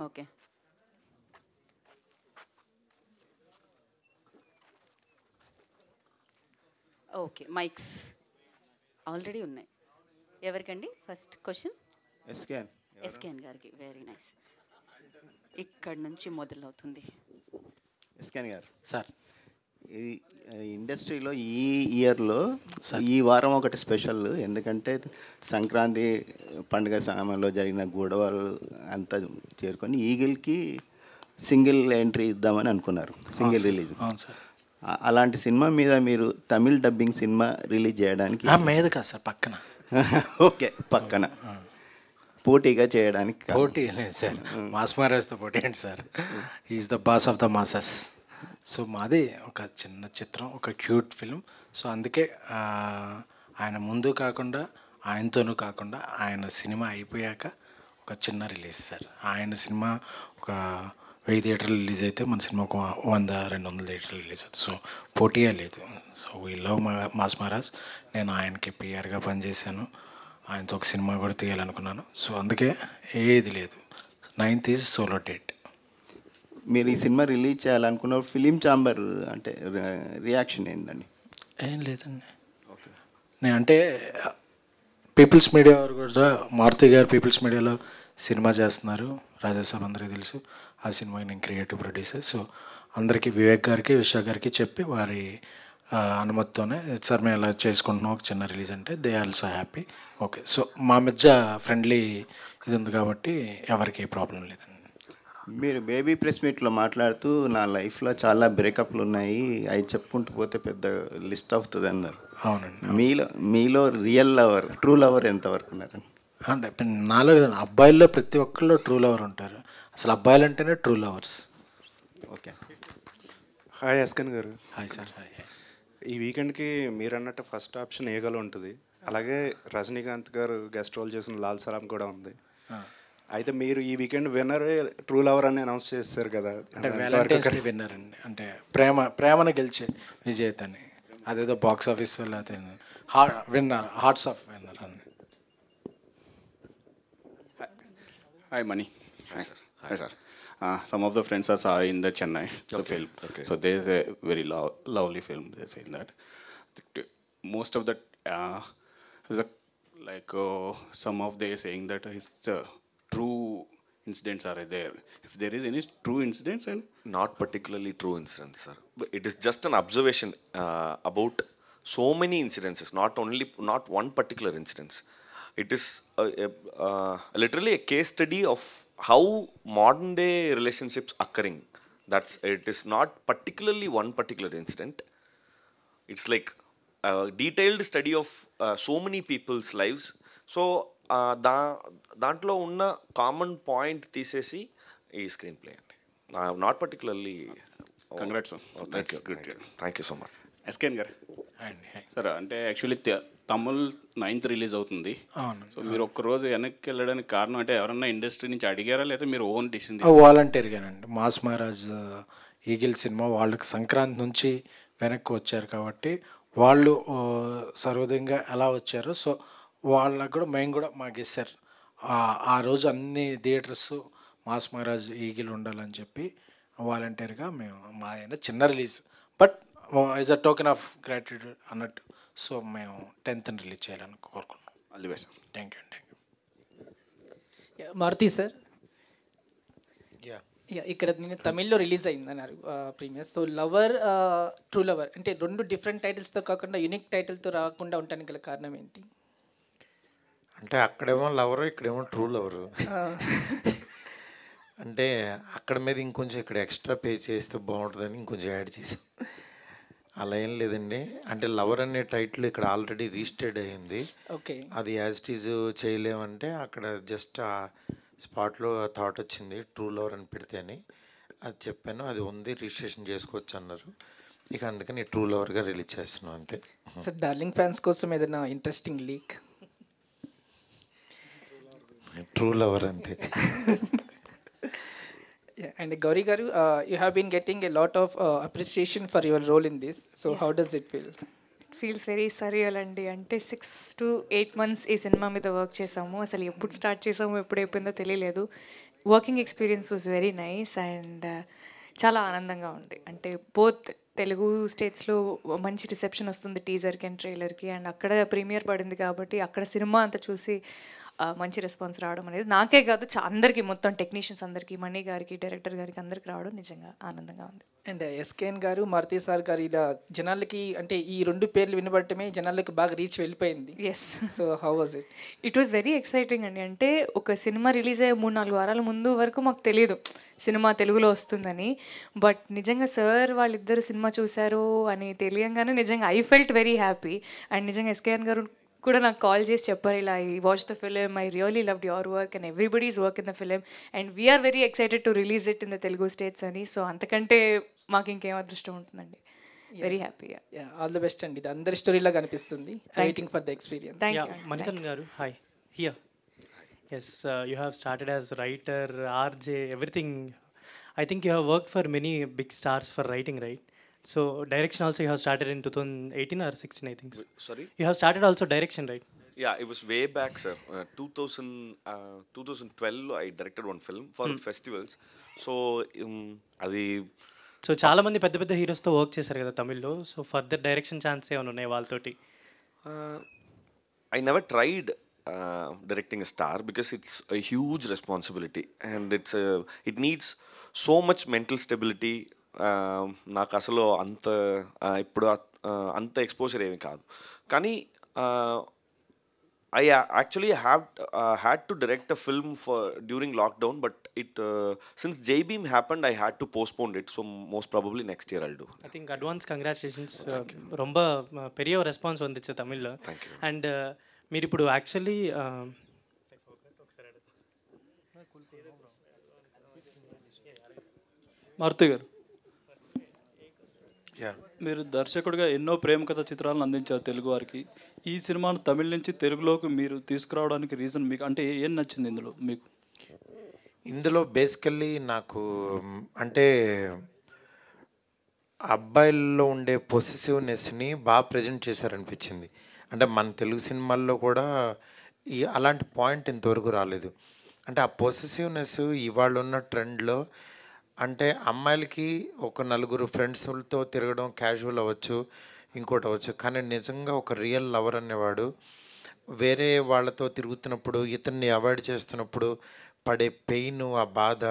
ఓకే. ఓకే, మైక్స్ ఆల్రెడీ ఉన్నాయి. ఎవరికండి ఫస్ట్ క్వశ్చన్? ఎస్కేఎన్ గారికి. Very nice. ఇక్కడ నుంచి మొదలవుతుంది. ఎస్కేఎన్ గారు సార్, ఈ ఇండస్ట్రీలో ఈ ఇయర్లో ఈ వారం ఒకటి స్పెషల్. ఎందుకంటే సంక్రాంతి పండుగ సమయంలో జరిగిన గొడవలు అంతా చేరుకొని ఈగిల్కి సింగిల్ ఎంట్రీ ఇద్దామని అనుకున్నారు, సింగిల్ రిలీజ్. అవును సార్. అలాంటి సినిమా మీద మీరు తమిళ్ డబ్బింగ్ సినిమా రిలీజ్ చేయడానికి మీద కాదు సార్, పక్కన. ఓకే, పక్కన పోటీగా చేయడానికి పోటీ లేదు సార్, మాస్ మహారాజ్తో పోటీ ఏంటి sir? Is the boss of the masses. So మాది ఒక చిన్న చిత్రం, ఒక క్యూట్ ఫిల్మ్. సో అందుకే ఆయన ముందు కాకుండా, ఆయనతోనూ కాకుండా, ఆయన సినిమా అయిపోయాక ఒక చిన్న రిలీజ్ సార్. ఆయన సినిమా ఒక 1000 థియేటర్లు రిలీజ్ అయితే మన సినిమా ఒక 100-200 థియేటర్లు రిలీజ్ అవుతుంది. సో పోటీయే లేదు. So we love mass Maharaj. నేను ఆయనకి పిఆర్గా పనిచేశాను, ఆయనతో ఒక సినిమా కూడా తీయాలనుకున్నాను. సో అందుకే ఏది లేదు. 9th is solo date. మీరు ఈ సినిమా రిలీజ్ చేయాలనుకున్న ఫిలిం ఛాంబర్ అంటే రియాక్షన్ ఏంటండి? ఏం లేదండి. నేను అంటే పీపుల్స్ మీడియా వారు కూడా, మారుతి గారు పీపుల్స్ మీడియాలో సినిమా చేస్తున్నారు, రాజాసాబ్ అందరికీ తెలుసు. ఆ సినిమాకి నేను క్రియేటివ్ ప్రొడ్యూసర్. సో అందరికీ, వివేక్ గారికి, విశ్వ గారికి చెప్పి వారి అనుమతితోనే సార్ మేము ఇలా చేసుకుంటున్నాం ఒక చిన్న రిలీజ్ అంటే they also happy. Okay. So మా మధ్య ఫ్రెండ్లీ ఇది ఉంది కాబట్టి ఎవరికి ఏ ప్రాబ్లం లేదండి. మీరు బేబీ ప్రెస్ మీట్లో మాట్లాడుతూ నా లైఫ్లో చాలా బ్రేకప్లు ఉన్నాయి, అవి చెప్పుకుంటూ పోతే పెద్ద లిస్ట్ అవుతుంది అన్నారు. అవునండి. మీలో రియల్ లవర్, ట్రూ లవర్ ఎంతవరకు ఉన్నారండి? అంటే నాలో అబ్బాయిల్లో ప్రతి ఒక్కళ్ళు ట్రూ లవర్ ఉంటారు. అసలు అబ్బాయిలు అంటేనే ట్రూ లవర్స్. ఓకే. హాయ్ ఎస్కన్ గారు. Hi sir. హాయ్. ఈ వీకెండ్కి మీరు అన్నట్టు ఫస్ట్ ఆప్షన్ ఏగలో ఉంటుంది. అలాగే రజనీకాంత్ గారు గెస్ట్ రోల్ చేసిన లాల్ సలాం కూడా ఉంది. అయితే మీరు ఈ వీకెండ్ విన్నర్ ట్రూ లవర్ అని అనౌన్స్ చేస్తారు కదా, అంటే వ్యాలంటైన్స్ డే విన్నర్ అండి. అంటే ప్రేమను గెలిచే విజేతని, అదేదో బాక్స్ ఆఫీస్ లేకపోతే విన్నర్, హార్ట్స్ ఆఫ్ విన్నర్ అండి. Hi, Mani. Hi, sir. Some of the friends are saw in the Chennai, the film. Okay. So there's a very lovely film. They say that most of that is some of they saying that is true incidents are there. If there is any true incidents, and Not particularly true incidents, sir. But it is just an observation about so many incidences, not one particular incidents. It is literally a case study of how modern day relationships occurring. It is not particularly one particular incident. It's like a detailed study of so many people's lives. So దాంట్లో ఉన్న కామన్ పాయింట్ తీసేసి ఈ స్క్రీన్ ప్లే అండి. Not particularly. congrats, sir. That's good. Thank you so much. SKN గారు. సార్ అంటే యాక్చువల్లీ తమిళ్ 9th రిలీజ్ అవుతుంది. అవును. సో మీరు ఒక్కరోజు వెనక్కి వెళ్ళడానికి కారణం అంటే ఎవరన్నా ఇండస్ట్రీ నుంచి అడిగారా, లేదా మీరు ఓన్ డిసిషన్? వాలంటీర్గానండి. మాస్ మహారాజ్ ఈగిల్ సినిమా వాళ్ళకి సంక్రాంతి నుంచి వెనక్కి వచ్చారు కాబట్టి వాళ్ళు సర్వోదయంగా ఎలా వచ్చారో, సో వాళ్ళకు కూడా మేము కూడా మాకు ఇస్తారు. ఆ రోజు అన్ని థియేటర్స్ మాస్ మహారాజ్ ఈగిల్ ఉండాలని చెప్పి వాలంటీర్గా మేము మా చిన్న release, but as a token of gratitude అన్నట్టు. సో మేము 10th రిలీజ్ చేయాలని కోరుకున్నాం. All the best. Thank you. Maruthi sir, yeah ఇక్కడ నేను తమిళ్లో రిలీజ్ అయింది అన్నారు premiere. So lover, true lover అంటే రెండు డిఫరెంట్ టైటిల్స్తో కాకుండా యూనిక్ టైటిల్తో రాకుండా ఉండడానికి గల కారణం ఏంటి? అంటే అక్కడేమో లవరు, ఇక్కడేమో ట్రూ లవరు. అంటే అక్కడ మీద ఇంకొంచెం ఇక్కడ ఎక్స్ట్రా పే చేస్తే బాగుంటుందని ఇంకొంచెం యాడ్ చేసాం. అలా ఏం లేదండి. అంటే లవర్ అనే టైటిల్ ఇక్కడ ఆల్రెడీ రిజిస్టర్డ్ అయ్యింది. ఓకే, అది యాజ్ ఇట్ ఈజ్ చేయలేమంటే అక్కడ జస్ట్ ఆ స్పాట్లో థాట్ వచ్చింది ట్రూ లవర్ అని పెడితే అని. అది చెప్పాను, అది ఉంది, రిజిస్ట్రేషన్ చేసుకోవచ్చు అన్నారు. ఇక అందుకని ట్రూ లవర్గా రిలీజ్ చేస్తున్నాం అంతే. సార్ డార్లింగ్ ఫ్యాన్స్ కోసం ఏదైనా ఇంట్రెస్టింగ్ లీక్? ట్రూ లవర్ అంతే. అండ్ గౌరీ గారు, you have been getting a lot of appreciation for your role in this. So how does it feel? It feels very surreal అండి. అంటే 6 to 8 months ఈ సినిమా మీద వర్క్ చేసాము. అసలు ఎప్పుడు స్టార్ట్ చేసాము, ఎప్పుడు అయిపోయిందో తెలియలేదు. Working experience was very nice and చాలా ఆనందంగా ఉంది. అంటే బోత్ తెలుగు స్టేట్స్లో మంచి రిసెప్షన్ వస్తుంది టీజర్కి అండ్ ట్రైలర్కి, అండ్ అక్కడ ప్రీమియర్ పడింది కాబట్టి అక్కడ సినిమా అంతా చూసి మంచి రెస్పాన్స్ రావడం అనేది నాకే కాదు అందరికీ, మొత్తం టెక్నీషియన్స్ అందరికీ, మణి గారికి, డైరెక్టర్ గారికి అందరికి రావడం నిజంగా ఆనందంగా ఉంది. అండ్ ఎస్కేఎన్ గారు, మారుతి సార్ గారు ఇలా జనాలకి, అంటే ఈ రెండు పేర్లు వినబడటమే జనాలకి బాగా రీచ్ వెళ్ళిపోయింది. Yes. So how was it? It was very exciting అండి. అంటే ఒక సినిమా రిలీజ్ అయ్యే 3-4 వారాల ముందు వరకు మాకు తెలియదు సినిమా తెలుగులో వస్తుందని. బట్ నిజంగా సార్ వాళ్ళిద్దరు సినిమా చూశారు అని తెలియంగానే నిజంగా I felt very happy. And నిజంగా ఎస్కేఎన్ గారు కూడా నాకు కాల్ చేసి చెప్పారు, ఇలా I watch the film, I really loved your work and everybody's work in the film and we're very excited to release it in the Telugu states అని. సో అంతకంటే మాకు ఇంకేం అదృష్టం ఉంటుందండి. Very happy. All the best అండి. ఇది అందరి స్టోరీలా కనిపిస్తుంది. Waiting for the experience. Manikandan గారు, hi. Here. Yes, you have started as writer, RJ, everything. I think you have worked for many big stars for writing, right? So direction also you have started in 2018 or 16, I think. Sorry? You have started also direction, right? Yeah, it was way back, sir. 2012 I directed one film for festivals. So అది సో చాలా మంది పెద్ద పెద్ద హీరోస్తో వర్క్ చేశారు కదా తమిళ్లో. సో ఫర్దర్ డైరెక్షన్ ఛాన్స్ ఏమైనా ఉన్నాయి వాళ్ళతోటి? I never tried directing a star because it's a huge responsibility and it needs so much mental stability. నాకు అసలు అంత ఇప్పుడు అంత ఎక్స్పోజర్ ఏమి కాదు. కానీ I actually had to direct a film during lockdown, but since J-Beam happened, I had to postpone it. So most probably next year I'll do. I think advance congratulations. ரொம்ப பெரிய రెస్పాన్స్ வந்துச்சு தமிழ்లో. అండ్ మీరు ఇప్పుడు యాక్చువల్లీ మారుతి గారు, మీరు దర్శకుడిగా ఎన్నో ప్రేమ కథ చిత్రాలను అందించారు తెలుగు వారికి. ఈ సినిమాను తమిళ నుంచి తెలుగులోకి మీరు తీసుకురావడానికి రీజన్ మీకు అంటే ఏం నచ్చింది ఇందులో మీకు? ఇందులో బేసికల్లీ నాకు అంటే అబ్బాయిల్లో ఉండే పొసెసివ్నెస్ని బాగా ప్రజెంట్ చేశారనిపించింది. అంటే మన తెలుగు సినిమాల్లో కూడా అలాంటి పాయింట్ ఇంతవరకు రాలేదు. అంటే ఆ పొసెసివ్నెస్ ఇవాళ ఉన్న ట్రెండ్లో అంటే అమ్మాయిలకి ఒక నలుగురు ఫ్రెండ్స్తో తిరగడం క్యాజువల్ అవ్వచ్చు, ఇంకోటి అవ్వచ్చు, కానీ నిజంగా ఒక రియల్ లవర్ అనేవాడు వేరే వాళ్ళతో తిరుగుతున్నప్పుడు ఇతన్ని అవాయిడ్ చేస్తున్నప్పుడు పడే పెయిన్, ఆ బాధ,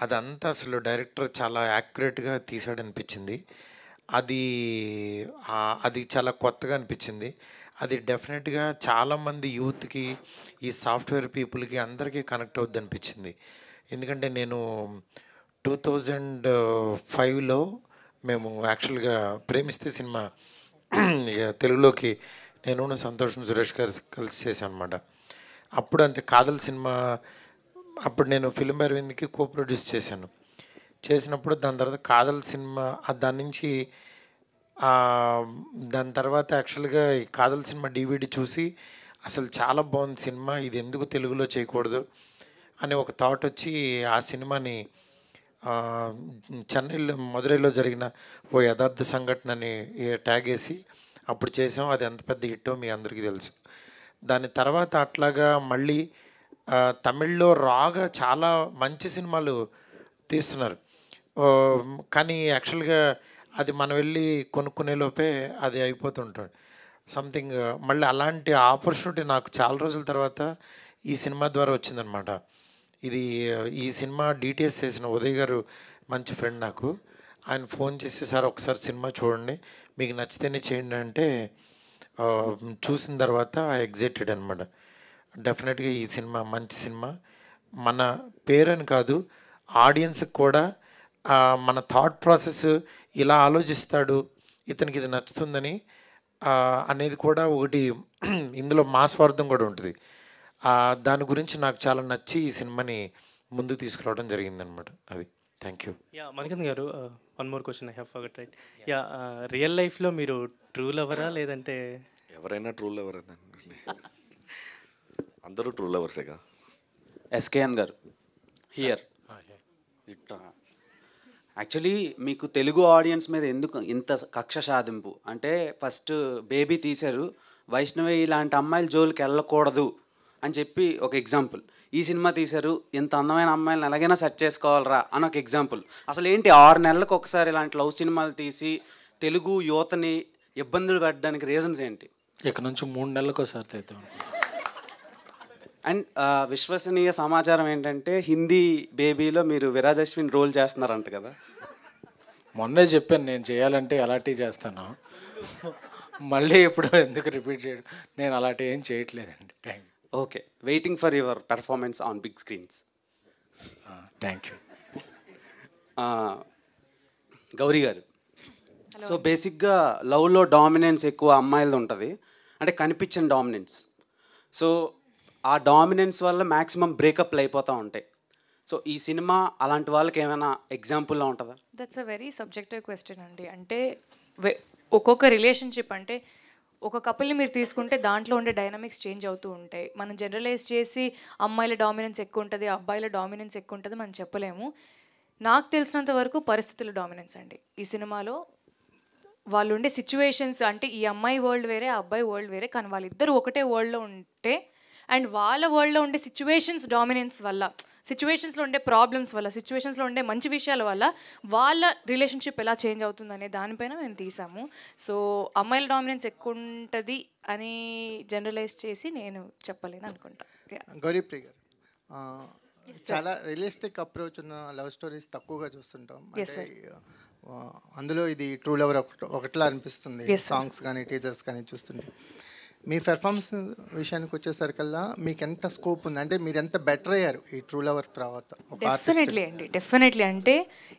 అదంతా అసలు డైరెక్టర్ చాలా యాక్యురేట్గా తీసాడనిపించింది. అది చాలా కొత్తగా అనిపించింది. అది డెఫినెట్గా చాలామంది యూత్కి, ఈ సాఫ్ట్వేర్ పీపుల్కి అందరికీ కనెక్ట్ అవుద్ది అనిపించింది. ఎందుకంటే నేను 2005లో మేము యాక్చువల్గా ప్రేమిస్తే సినిమా తెలుగులోకి నేను సంతోష్ సురేష్ గారు కలిసి చేశాను అనమాట. అప్పుడు అంతే కాదల్ సినిమా, అప్పుడు నేను ఫిల్మ్ అరవింద్కి కో ప్రొడ్యూస్ చేశాను. చేసినప్పుడు దాని తర్వాత కాదల్ సినిమా, దాని తర్వాత యాక్చువల్గా ఈ కాదల్ సినిమా డివిడి చూసి అసలు చాలా బాగుంది సినిమా, ఇది ఎందుకు తెలుగులో చేయకూడదు అని ఒక థాట్ వచ్చి ఆ సినిమాని చెన్నైలో మదురైలో జరిగిన ఓ యథార్థ సంఘటనని ట్యాగ్ వేసి అప్పుడు చేసాం. అది ఎంత పెద్ద హిట్టో మీ అందరికీ తెలుసు. దాని తర్వాత అట్లాగా మళ్ళీ తమిళ్లో రాగా చాలా మంచి సినిమాలు తీస్తున్నారు. కానీ యాక్చువల్గా అది మనం వెళ్ళి కొనుక్కునే లోపే అది అయిపోతుంటుంది. సంథింగ్ మళ్ళీ అలాంటి ఆపర్చునిటీ నాకు చాలా రోజుల తర్వాత ఈ సినిమా ద్వారా వచ్చిందనమాట. ఇది ఈ సినిమా డీటెయిల్స్ చేసిన ఉదయ్ గారు మంచి ఫ్రెండ్ నాకు. ఆయన ఫోన్ చేసి సార్ ఒకసారి సినిమా చూడండి, మీకు నచ్చితేనే చేయండి అంటే చూసిన తర్వాత ఎగ్జైటెడ్ అనమాట. డెఫినెట్గా ఈ సినిమా మంచి సినిమా. మన పేరని కాదు, ఆడియన్స్కి కూడా మన థాట్ ప్రాసెస్ ఇలా ఆలోచిస్తాడు, ఇతనికి ఇది నచ్చుతుందని అనేది కూడా ఒకటి ఇందులో మా స్వార్థం కూడా ఉంటుంది. దాని గురించి నాకు చాలా నచ్చి ఈ సినిమాని ముందు తీసుకురావడం జరిగిందనమాట. అది థ్యాంక్ యూ. యా మణికంద్ గారు, one more question I have forgot right. Yeah real లైఫ్లో మీరు ట్రూ లవరా లేదంటే? ఎవరైనా ట్రూ లవర్ అందరూ ట్రూ లవర్సేగా. ఎస్కేఎన్ గారు హియర్. యాక్చువల్లీ మీకు తెలుగు ఆడియన్స్ మీద ఎందుకు ఇంత కక్ష సాధింపు అంటే, ఫస్ట్ బేబీ తీశారు, వైష్ణవి ఇలాంటి అమ్మాయిల జోలికి వెళ్ళకూడదు అని చెప్పి ఒక ఎగ్జాంపుల్. ఈ సినిమా తీశారు, ఇంత అందమైన అమ్మాయిలను ఎలాగైనా సెట్ చేసుకోవాలరా అని ఒక ఎగ్జాంపుల్. అసలు ఏంటి 6 నెలలకు ఒకసారి ఇలాంటి లవ్ సినిమాలు తీసి తెలుగు యువతని ఇబ్బందులు పెట్టడానికి రీజన్స్ ఏంటి? ఇక్కడ నుంచి 3 నెలలకు ఒకసారి తెద్దాం. అండ్ విశ్వసనీయ సమాచారం ఏంటంటే హిందీ బేబీలో మీరు విరాజ్ అశ్విన్ రోల్ చేస్తున్నారంట కదా. మొన్నే చెప్పాను నేను చేయాలంటే అలాంటివి చేస్తాను, మళ్ళీ ఇప్పుడు ఎందుకు రిపీట్ చేయడం, నేను అలాంటి ఏం చేయట్లేదండి. Thank you. Okay, waiting for your performance on big screens. Thank you. Gowri గారు, సో బేసిక్గా లవ్లో డామినెన్స్ ఎక్కువ అమ్మాయిలది ఉంటుంది, అంటే కనిపించని డామినెన్స్. సో ఆ డామినెన్స్ వల్ల మ్యాక్సిమం బ్రేకప్లు అయిపోతూ ఉంటాయి. సో ఈ సినిమా అలాంటి వాళ్ళకి ఏమైనా ఎగ్జాంపుల్లో ఉంటుందా? That's a very subjective question అండి. అంటే ఒక్కొక్క రిలేషన్షిప్, అంటే ఒక కపుల్ని మీరు తీసుకుంటే దాంట్లో ఉండే డైనమిక్స్ చేంజ్ అవుతూ ఉంటాయి. మనం జనరలైజ్ చేసి అమ్మాయిల డామినెన్స్ ఎక్కువ ఉంటుంది, అబ్బాయిల డామినెన్స్ ఎక్కువ ఉంటుంది మనం చెప్పలేము. నాకు తెలిసినంత వరకు పరిస్థితుల డామినెన్స్ అండి ఈ సినిమాలో. వాళ్ళు ఉండే సిచ్యువేషన్స్, అంటే ఈ అమ్మాయి వరల్డ్ వేరే, ఆ అబ్బాయి వరల్డ్ వేరే, కానీ వాళ్ళిద్దరూ ఒకటే వరల్డ్లో ఉంటే అండ్ వాళ్ళ వరల్డ్లో ఉండే సిచ్యువేషన్స్ డామినెన్స్ వల్ల, సిచ్యువేషన్స్లో ఉండే ప్రాబ్లమ్స్ వల్ల, సిచ్యువేషన్స్లో ఉండే మంచి విషయాల వల్ల వాళ్ళ రిలేషన్షిప్ ఎలా చేంజ్ అవుతుందనే దానిపైన మేము తీసాము. సో అమ్మాయిల డామినెన్స్ ఎక్కువ ఉంటుంది అని జనరలైజ్ చేసి నేను చెప్పలేను అనుకుంటా. గౌరీప్రియ గారు, చాలా రియలిస్టిక్ అప్రోచ్ ఉన్న లవ్ స్టోరీస్ తక్కువగా చూస్తుంటాం. అంటే అందులో ఇది ట్రూ లవర్ ఒకటిలా అనిపిస్తుంది, సాంగ్స్ కానీ టీజర్స్ కానీ చూస్తుంటే. మీ పెర్ఫార్మెన్స్ విషయానికి వచ్చేసరికల్లా మీకు ఎంత స్కోప్ ఉంది, అంటే మీరు ఎంత బెటర్ అయ్యారు ఈ ట్రూ లవర్ తర్వాత? డెఫినెట్లీ అండి, డెఫినెట్లీ. అంటే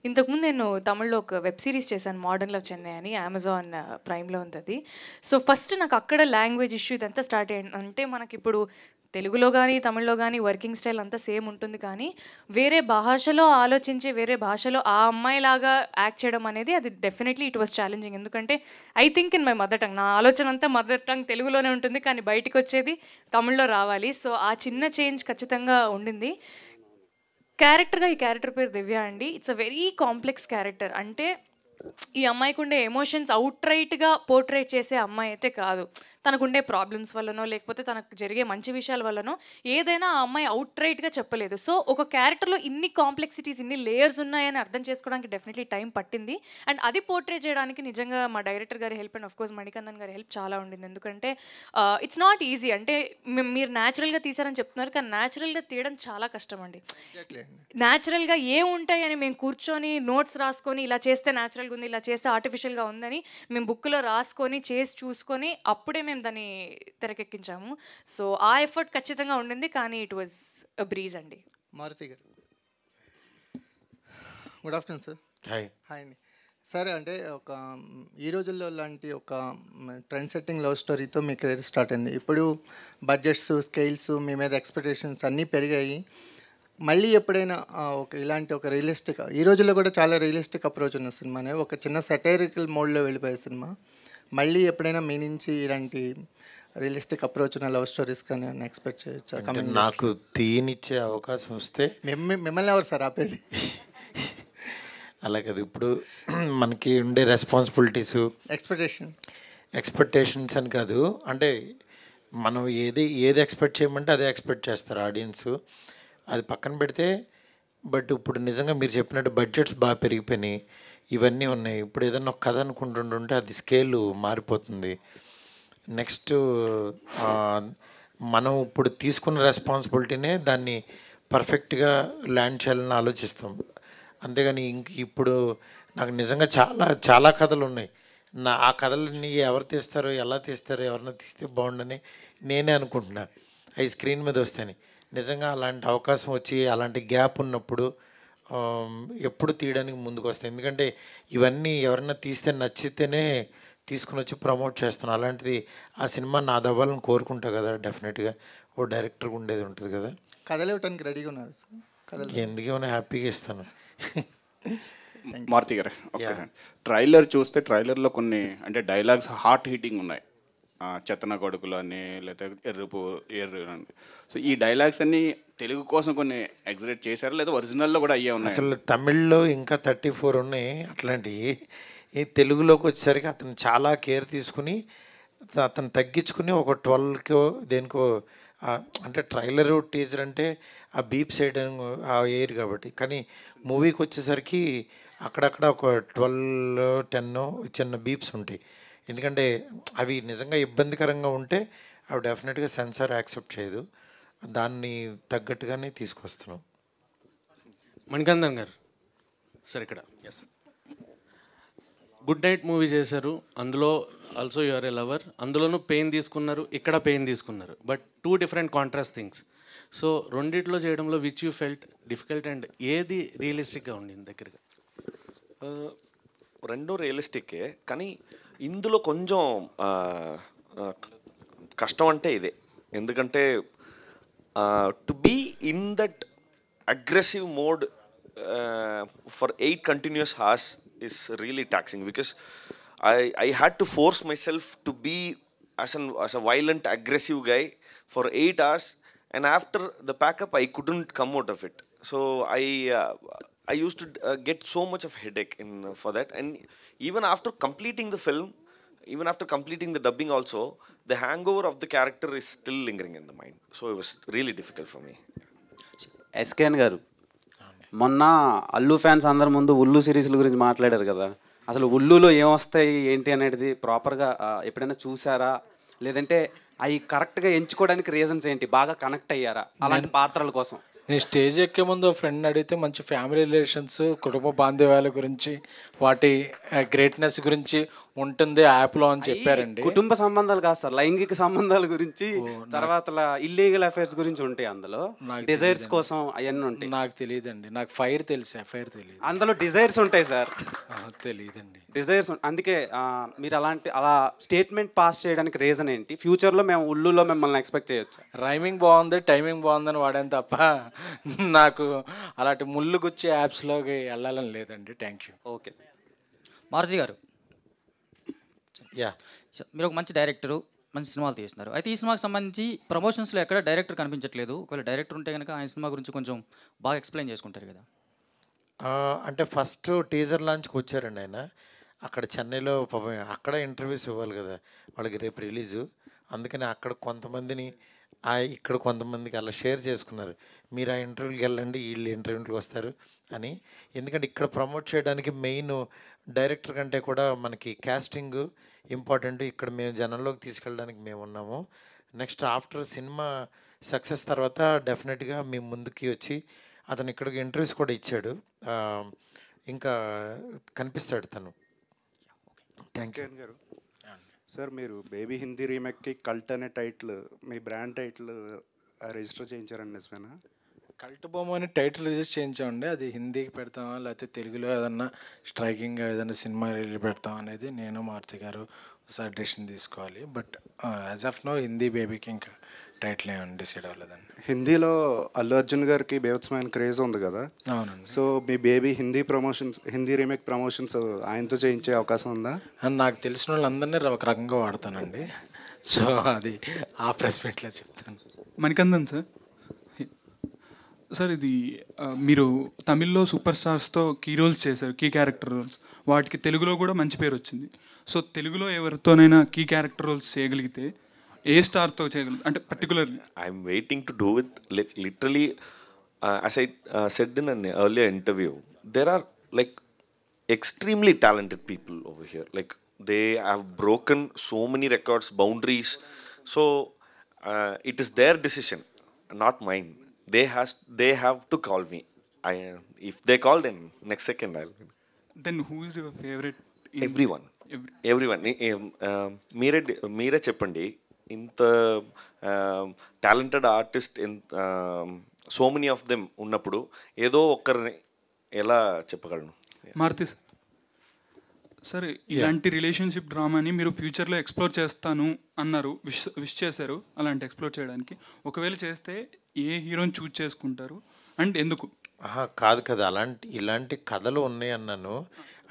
ఇంతకుముందు నేను తమిళ్లో ఒక వెబ్ సిరీస్ చేశాను, మోడర్న్ లవ్ చెన్నై అని, అమెజాన్ ప్రైమ్లో ఉంది అది. సో ఫస్ట్ నాకు అక్కడ లాంగ్వేజ్ ఇష్యూ ఇదంతా స్టార్ట్ అయ్యింది. అంటే మనకి ఇప్పుడు తెలుగులో కానీ తమిళ్లో కానీ వర్కింగ్ స్టైల్ అంతా సేమ్ ఉంటుంది, కానీ వేరే భాషలో ఆలోచించి వేరే భాషలో ఆ అమ్మాయిలాగా యాక్ట్ చేయడం అనేది అది డెఫినెట్లీ ఇట్ వాస్ ఛాలెంజింగ్. ఎందుకంటే I think in my mother tongue, నా ఆలోచన అంతా మదర్ టంగ్ తెలుగులోనే ఉంటుంది, కానీ బయటికి వచ్చేది తమిళ్లో రావాలి. సో ఆ చిన్న చేంజ్ ఖచ్చితంగా ఉండింది. క్యారెక్టర్గా ఈ క్యారెక్టర్ పేరు దివ్య అండి. It's a very complex character. అంటే ఈ అమ్మాయికి ఉండే ఎమోషన్స్ అవుట్ రైట్గా పోర్ట్రేట్ చేసే అమ్మాయి అయితే కాదు. తనకుండే ప్రాబ్లమ్స్ వల్లనో లేకపోతే తనకు జరిగే మంచి విషయాల వల్లనో ఏదైనా ఆ అమ్మాయి అవుట్ రైట్గా చెప్పలేదు. సో ఒక క్యారెక్టర్లో ఇన్ని కాంప్లెక్సిటీస్, ఇన్ని లేయర్స్ ఉన్నాయని అర్థం చేసుకోవడానికి డెఫినెట్లీ టైం పట్టింది. అండ్ అది పోర్ట్రేట్ చేయడానికి నిజంగా మా డైరెక్టర్ గారి హెల్ప్ అండ్ ఆఫ్కోర్స్ మణికందన్ గారి హెల్ప్ చాలా ఉండింది. ఎందుకంటే ఇట్స్ నాట్ ఈజీ. అంటే మీరు న్యాచురల్గా తీసారని చెప్తున్నారు, కానీ న్యాచురల్గా తీయడం చాలా కష్టం అండి. న్యాచురల్గా ఏముంటాయి అని మేము కూర్చొని నోట్స్ రాసుకొని ఇలా చేస్తే న్యాచురల్గా ఉంది, ఇలా చేస్తే ఆర్టిఫిషియల్గా ఉందని మేము బుక్లో రాసుకొని చేసి చూసుకొని అప్పుడే మేము దాన్ని తెరకెక్కించాము. సో ఆ ఎఫర్ట్ ఖచ్చితంగా ఉండింది, కానీ ఇట్ వాజ్ అ బ్రీజ్ అండి. మారుతి గారు, good afternoon sir. Hi. Hi అండి. సార్, అంటే ఒక ఈ రోజుల్లో లాంటి ఒక ట్రెండ్ సెట్టింగ్ లవ్ స్టోరీతో మీ కెరీర్ స్టార్ట్ అయింది. ఇప్పుడు బడ్జెట్స్, స్కేల్స్, మీ మీద ఎక్స్పెక్టేషన్స్ అన్నీ పెరిగాయి. మళ్ళీ ఎప్పుడైనా ఒక ఇలాంటి ఒక రియలిస్టిక్, ఈ రోజుల్లో కూడా చాలా రియలిస్టిక్ అప్రోచ్ ఉన్న సినిమానే, ఒక చిన్న సెటైరికల్ మోడ్లో వెళ్ళిపోయే సినిమా, మళ్ళీ ఎప్పుడైనా మీ నుంచి ఇలాంటి రియలిస్టిక్ అప్రోచ్ ఉన్న లవ్ స్టోరీస్ కానీ ఎక్స్పెక్ట్ చేయొచ్చు? నాకు తీనిచ్చే అవకాశం వస్తే మిమ్మల్ని ఎవరు సార్ ఆపేది? అలా కదా, ఇప్పుడు మనకి ఉండే రెస్పాన్సిబిలిటీస్, ఎక్స్పెక్టేషన్స్ అని కాదు, అంటే మనం ఏది ఎక్స్పెక్ట్ చేయమంటే అదే ఎక్స్పెక్ట్ చేస్తారు ఆడియన్స్. అది పక్కన పెడితే, బట్ ఇప్పుడు నిజంగా మీరు చెప్పినట్టు బడ్జెట్స్ బాగా పెరిగిపోయినాయి, ఇవన్నీ ఉన్నాయి. ఇప్పుడు ఏదన్నా ఒక కథ అనుకుంటుంటే అది స్కేల్ మారిపోతుంది. నెక్స్ట్ మనం ఇప్పుడు తీసుకున్న రెస్పాన్సిబిలిటీనే దాన్ని పర్ఫెక్ట్గా ల్యాండ్ చేయాలని ఆలోచిస్తాం. అంతేగాని ఇప్పుడు నాకు నిజంగా చాలా చాలా కథలు ఉన్నాయి. ఆ కథలన్నీ ఎవరు తీస్తారో, ఎలా తీస్తారో, ఎవరన్నా తీస్తే బాగుండని నేనే అనుకుంటున్నా అవి స్క్రీన్ మీద వస్తాయని. నిజంగా అలాంటి అవకాశం వచ్చి అలాంటి గ్యాప్ ఉన్నప్పుడు ఎప్పుడు తీయడానికి ముందుకు వస్తాయి. ఎందుకంటే ఇవన్నీ ఎవరన్నా తీస్తే నచ్చితేనే తీసుకుని వచ్చి ప్రమోట్ చేస్తాను. అలాంటిది ఆ సినిమా నాది అవ్వాలని కోరుకుంటా కదా. డెఫినెట్గా ఓ డైరెక్టర్గా ఉండేది ఉంటుంది కదా. కథలు ఇవ్వడానికి రెడీగా ఉన్నారు సార్? కథలు ఎందుకేమైనా హ్యాపీగా ఇస్తాను. మారుతి గారు ఓకే సార్, ట్రైలర్ చూస్తే ట్రైలర్లో కొన్ని అంటే డైలాగ్స్ హార్ట్ హీటింగ్ ఉన్నాయి. చెత్తన కొడుకులు అని, లేకపోతే ఎర్రు అని. సో ఈ డైలాగ్స్ అన్నీ తెలుగు కోసం కొన్ని ఎగ్జిక్యూట్ చేశారు, లేదా ఒరిజినల్లో కూడా అయ్యే ఉన్నాయి? అసలు తమిళ్లో ఇంకా 34 ఉన్నాయి అట్లాంటివి. ఈ తెలుగులోకి వచ్చేసరికి అతను చాలా కేర్ తీసుకుని అతను తగ్గించుకుని ఒక 12కో దేనికో, అంటే ట్రైలరు టీజర్ అంటే ఆ బీప్ సైడ్ ఆ ఎయిర్ కాబట్టి. కానీ మూవీకి వచ్చేసరికి అక్కడక్కడ ఒక 12-10 చిన్న బీప్స్ ఉంటాయి. ఎందుకంటే అవి నిజంగా ఇబ్బందికరంగా ఉంటే అవి డెఫినెట్గా సెన్సార్ యాక్సెప్ట్ చేయదు. దాన్ని తగ్గట్టుగానే తీసుకొస్తున్నాం. మణికందన్ గారు సార్, ఇక్కడ గుడ్ నైట్ మూవీ చేశారు, అందులో ఆల్సో యువర్ ఏ లవర్, అందులోనూ పెయిన్ తీసుకున్నారు, ఇక్కడ పెయిన్ తీసుకున్నారు, but 2 different contrast things. So రెండిట్లో చేయడంలో which you felt difficult and ఏది రియలిస్టిక్గా ఉండింది దగ్గరగా? రెండూ రియలిస్టిక్కే, కానీ ఇందులో కొంచెం కష్టం అంటే ఇదే. ఎందుకంటే to be in that aggressive mode for 8 continuous hours is really taxing, because I had to force myself to be as a violent, aggressive guy for 8 hours, and after the pack-up I couldn't come out of it. So I used to get so much of headache for that, and even after completing the film, even after completing the dubbing also, the hangover of the character is still lingering in the mind. So it was really difficult for me. SKN గారు, మొన్న అల్లు ఫ్యాన్స్ అందరి ముందు ఉల్లు సిరీస్ల గురించి మాట్లాడారు కదా. అసలు ఉల్లులో ఏమొస్తాయి ఏంటి అనేది ప్రాపర్గా ఎప్పుడైనా చూసారా? లేదంటే అవి కరెక్ట్గా ఎంచుకోవడానికి రీజన్స్ ఏంటి? బాగా కనెక్ట్ అయ్యారా అలాంటి పాత్రల కోసం? నేను స్టేజ్ ఎక్కే ముందు ఫ్రెండ్ అడిగితే మంచి ఫ్యామిలీ రిలేషన్స్, కుటుంబ బాంధవ్యాల గురించి, వాటి గ్రేట్నెస్ గురించి ఉంటుంది యాప్లో అని చెప్పారండి. కుటుంబ సంబంధాలు కాదు సార్, లైంగిక సంబంధాల గురించి, తర్వాత ఇల్లీగల్ అఫైర్స్ గురించి ఉంటాయి అందులో. డిజైర్స్ కోసం అవన్నీ ఉంటాయి. నాకు తెలియదండి, నాకు ఫైర్ తెలుసు, ఎఫ్ఐఆర్ తెలియదు. అందులో డిజైర్స్ ఉంటాయి సార్. తెలియదండి డిజైర్స్. అందుకే మీరు అలా స్టేట్మెంట్ పాస్ చేయడానికి రీజన్ ఏంటి? ఫ్యూచర్లో మేము ఉల్లులో మిమ్మల్ని ఎక్స్పెక్ట్ చేయొచ్చు. రైమింగ్ బాగుంది, టైమింగ్ బాగుందని వాడాను తప్ప నాకు అలాంటి ముళ్ళు గుచ్చే యాప్స్లోకి వెళ్ళాలని లేదండి. Thank you. ఓకే. మారుతి గారు, యా, మీరు ఒక మంచి డైరెక్టరు, మంచి సినిమాలు తీస్తున్నారు. అయితే ఈ సినిమాకి సంబంధించి ప్రమోషన్స్లో ఎక్కడ డైరెక్టర్ కనిపించట్లేదు. ఒకవేళ డైరెక్టర్ ఉంటే కనుక ఆయన సినిమా గురించి కొంచెం బాగా ఎక్స్ప్లెయిన్ చేసుకుంటారు కదా. అంటే ఫస్ట్ టీజర్ లాంచ్కి వచ్చారండి ఆయన. అక్కడ చెన్నైలో అక్కడ ఇంటర్వ్యూస్ ఇవ్వాలి కదా వాళ్ళకి, రేపు రిలీజు. అందుకని అక్కడ కొంతమందిని ఇక్కడ కొంతమందికి అలా షేర్ చేసుకున్నారు, మీరు ఆ ఇంటర్వ్యూకి వెళ్ళండి, వీళ్ళు ఇంటర్వ్యూకి వస్తారు అని. ఎందుకంటే ఇక్కడ ప్రమోట్ చేయడానికి మెయిన్ డైరెక్టర్ కంటే కూడా మనకి కాస్టింగ్ ఇంపార్టెంట్. ఇక్కడ మేము జనంలోకి తీసుకెళ్ళడానికి మేము ఉన్నాము. నెక్స్ట్ ఆఫ్టర్ సినిమా సక్సెస్ తర్వాత డెఫినెట్గా మేము ముందుకి వచ్చి అతను ఇక్కడికి ఇంటర్వ్యూస్ కూడా ఇచ్చాడు, ఇంకా కనిపిస్తాడు తను. థ్యాంక్ యూ గారు. సార్, మీరు బేబీ హిందీ రీమేక్కి కల్ట్ అనే టైటిల్, మీ బ్రాండ్ టైటిల్ రిజిస్టర్ చేయించారండి, నిజమేనా? కల్ట్ బొమ్మ అని టైటిల్ రిజిస్టర్ చేయించామండి. అది హిందీకి పెడతామా లేకపోతే తెలుగులో ఏదన్నా స్ట్రైకింగ్గా ఏదైనా సినిమా రిలీజ్ పెడతాం అనేది నేను మారుతి గారు ఒకసారి డెసిషన్ తీసుకోవాలి. But as of now Hindi బేబీకి ఇంకా టైటిల్ ఏమైనా డిసైడ్ అవ్వలేదండి. హిందీలో అల్లు అర్జున్ గారికి బేవత్సమైన క్రేజ్ ఉంది కదా. అవునండి. సో మీ బేబీ హిందీ రీమేక్ ప్రమోషన్స్ ఆయనతో చేయించే అవకాశం ఉందా? నాకు తెలిసిన వాళ్ళందరినీ ఒక రకంగా వాడతానండి. సో అది ఆ ప్రెస్ మీట్లో చెప్తాను. మణికందన్ సార్, ఇది మీరు తమిళ్లో సూపర్ స్టార్స్తో కీ రోల్స్ చేశారు, కీ క్యారెక్టర్ రోల్స్. వాటికి తెలుగులో కూడా మంచి పేరు వచ్చింది. సో తెలుగులో ఎవరితోనైనా కీ క్యారెక్టర్ రోల్స్ చేయగలిగితే ఏ స్టార్తో చేయగలరు అంటే particularly? I'm waiting to do with literally as I said in an earlier interview, there are like extremely talented people over here. Like They have broken so many records, boundaries. So it is their decision, not mine. They have to call me. If they call, then next second I'll. Then who is your favorite? Everyone. Everyone. మీరే చెప్పండి, ఇంత talented artist, so many of them ఉన్నప్పుడు ఏదో ఒక్కరిని ఎలా చెప్పగలను? మారుతి సార్, ఇలాంటి రిలేషన్షిప్ డ్రామాని మీరు ఫ్యూచర్లో ఎక్స్ప్లోర్ చేస్తాను అన్నారు, విష్ చేశారు అలాంటి ఎక్స్ప్లోర్ చేయడానికి. ఒకవేళ చేస్తే ఏ హీరోని చూజ్ చేసుకుంటారు అండ్ ఎందుకు? కాదు కదా, ఇలాంటి కథలు ఉన్నాయి అన్నాను.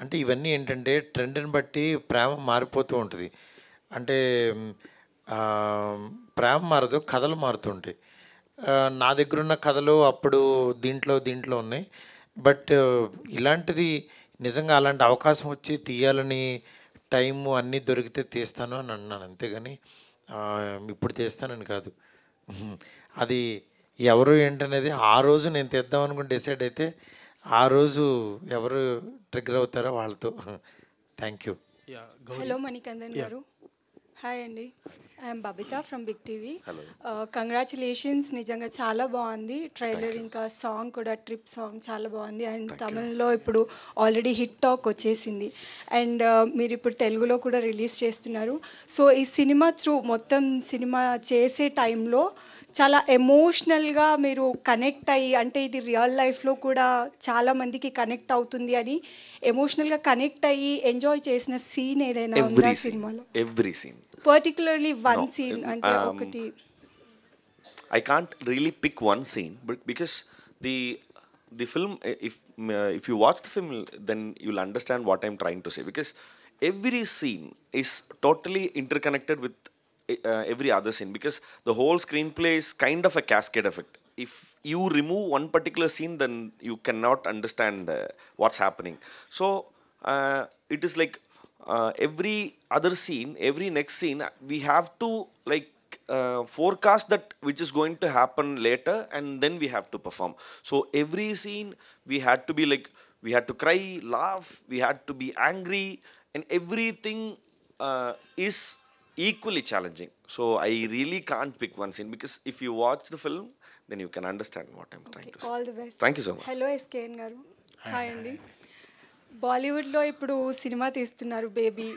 అంటే ఇవన్నీ ఏంటంటే ట్రెండ్ని బట్టి ప్రేమ మారిపోతూ ఉంటుంది. అంటే ప్రేమ మారదు, కథలు మారుతుంటాయి. నా దగ్గర ఉన్న కథలు అప్పుడు దీంట్లో ఉన్నాయి. బట్ ఇలాంటిది నిజంగా అలాంటి అవకాశం వచ్చి తీయాలని టైము అన్నీ దొరికితే తీస్తాను అని అన్నాను, అంతేగాని ఇప్పుడు తీస్తానని కాదు. అది ఎవరు ఏంటనేది ఆ రోజు నేను తీద్దాం అనుకుని డిసైడ్ అయితే ఆ రోజు ఎవరు ట్రిగ్గర్ అవుతారో వాళ్ళతో. Thank you. హలో మణికందన్ గారు. హాయ్ అండి, I'm Babitha from big TV. Congratulations, నిజంగా చాలా బాగుంది ట్రైలర్, ఇంకా సాంగ్ కూడా ట్రిప్ సాంగ్ చాలా బాగుంది. అండ్ తమిళ్లో ఇప్పుడు ఆల్రెడీ హిట్ టాక్ వచ్చేసింది. అండ్ మీరు ఇప్పుడు తెలుగులో కూడా రిలీజ్ చేస్తున్నారు. సో ఈ సినిమా మొత్తం సినిమా చేసే టైంలో చాలా ఎమోషనల్గా మీరు కనెక్ట్ అయ్యి, అంటే ఇది రియల్ లైఫ్లో కూడా చాలామందికి కనెక్ట్ అవుతుంది అని ఎమోషనల్గా కనెక్ట్ అయ్యి ఎంజాయ్ చేసిన సీన్ ఏదైనా ఉందా సినిమాలో? Every scene. Particularly one scene అంటే ఒకటి. I can't really pick one scene, but because the film, if you watch the film, then you'll understand what I'm trying to say. Because every scene is totally interconnected with every other scene. Because the whole screenplay is kind of a cascade effect. If you remove one particular scene, then you cannot understand what's happening. So it is like every other scene, every next scene, we have to like forecast that which is going to happen later, and then we have to perform. So every scene we had to be like, we had to cry, laugh, we had to be angry, and everything is equally challenging. So I really can't pick one scene, because if you watch the film, then you can understand what I'm trying to say. All the best. Thank you so much. Hello SKN గారు. హాయ్ అండి. బాలీవుడ్లో ఇప్పుడు సినిమా తీస్తున్నారు బేబీ.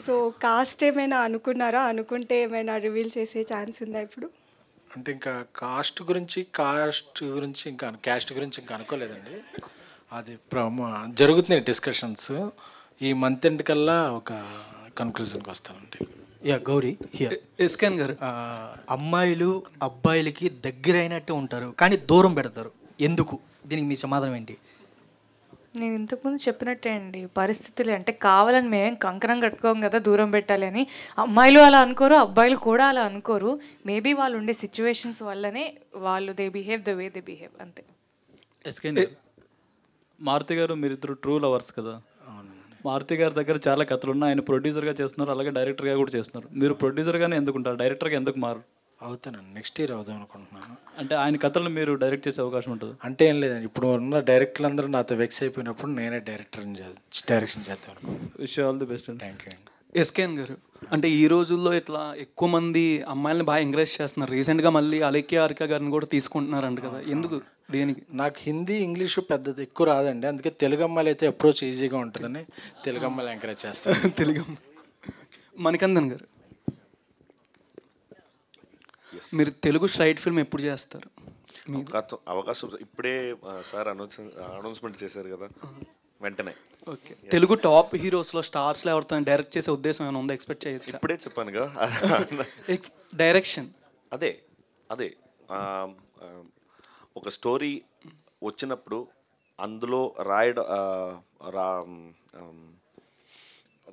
సో కాస్ట్ ఏమైనా అనుకున్నారా? అనుకుంటే ఏమైనా రివీల్ చేసే ఛాన్స్ ఉందా ఇప్పుడు? అంటే ఇంకా కాస్ట్ గురించి ఇంకా క్యాస్ట్ గురించి ఇంకా అనుకోలేదండి. అది జరుగుతున్నాయి డిస్కషన్స్. ఈ మంత్ ఎండ్ కల్లా ఒక కన్క్లూజన్కి వస్తానండి. గౌరీ హియర్. ఎస్కెన్ గారు, అమ్మాయిలు అబ్బాయిలకి దగ్గరైనట్టు ఉంటారు కానీ దూరం పెడతారు, ఎందుకు? దీనికి మీ సమాధానం ఏంటి? నేను ఇంతకుముందు చెప్పినట్టే అండి, పరిస్థితులే. అంటే కావాలని మేమేం కంకణం కట్టుకోం కదా దూరం పెట్టాలి అని. అమ్మాయిలు అలా అనుకోరు, అబ్బాయిలు కూడా అలా అనుకోరు. మేబీ వాళ్ళు ఉండే సిచ్యువేషన్స్ వల్లనే వాళ్ళు they behave the way they behave, అంతే. ఎస్కేన్ మారుతి గారు, మీరిద్దరు ట్రూ లవర్స్ కదా. మారుతి గారి దగ్గర చాలా కథలు ఉన్నాయి. ఆయన ప్రొడ్యూసర్గా చేస్తున్నారు, అలాగే డైరెక్టర్గా కూడా చేస్తున్నారు. మీరు ప్రొడ్యూసర్గానే ఎందుకుంటారు, డైరెక్టర్గా ఎందుకు మారు? అవుతానండి, నెక్స్ట్ ఇయర్ అవుదాం అనుకుంటున్నాను. అంటే ఆయన కథలు మీరు డైరెక్ట్ చేసే అవకాశం ఉంటుంది? అంటే ఏం లేదండి, ఇప్పుడు ఉన్న డైరెక్టర్లు అందరూ నాతో వెక్స్ అయిపోయినప్పుడు నేనే డైరెక్షన్ చేద్దాం అనుకుంటున్నాను. Wish all the best. Thank you. SKN గారు, అంటే ఈ రోజుల్లో ఇట్లా ఎక్కువ మంది అమ్మాయిలను బాగా ఎంకరేజ్ చేస్తున్నారు. రీసెంట్గా మళ్ళీ అలేఖ్య హారిక గారిని కూడా తీసుకుంటున్నారంట కదా, ఎందుకు? దేనికి? నాకు హిందీ ఇంగ్లీషు పెద్దది ఎక్కువ రాదండి, అందుకే తెలుగు అమ్మాయిలు అయితే అప్రోచ్ ఈజీగా ఉంటుందని తెలుగు అమ్మాయిలు ఎంకరేజ్ చేస్తాను. తెలుగు మణికందన్ గారు, మీరు తెలుగు స్ట్రైట్ ఫిల్మ్ ఎప్పుడు చేస్తారు? అవకాశం ఇప్పుడే సార్ అనౌన్స్మెంట్ చేశారు కదా, వెంటనే. ఓకే. తెలుగు టాప్ హీరోస్లో స్టార్స్లో ఎవరితో డైరెక్ట్ చేసే ఉద్దేశం ఏమైనా ఉందా? ఎక్స్పెక్ట్ చేయొచ్చు? ఇప్పుడే చెప్పాను కదా డైరెక్షన్. అదే ఒక స్టోరీ వచ్చినప్పుడు అందులో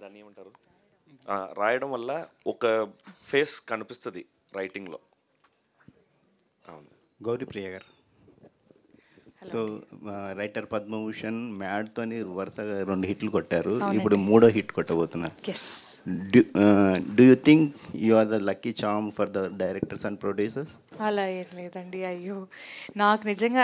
దాన్ని ఏమంటారు, రాయడం వల్ల ఒక ఫేస్ కనిపిస్తుంది రైటింగ్లో. అవును. గౌరీప్రియ గారు, సో రైటర్ పద్మభూషణ్ మ్యాడ్తోని వరుసగా 2 హిట్లు కొట్టారు, ఇప్పుడు 3వ హిట్ కొట్టబోతున్నారు. Do you think you are the lucky charm for the directors and producers? అలా ఏం లేదండి. అయ్యో! నాకు నిజంగా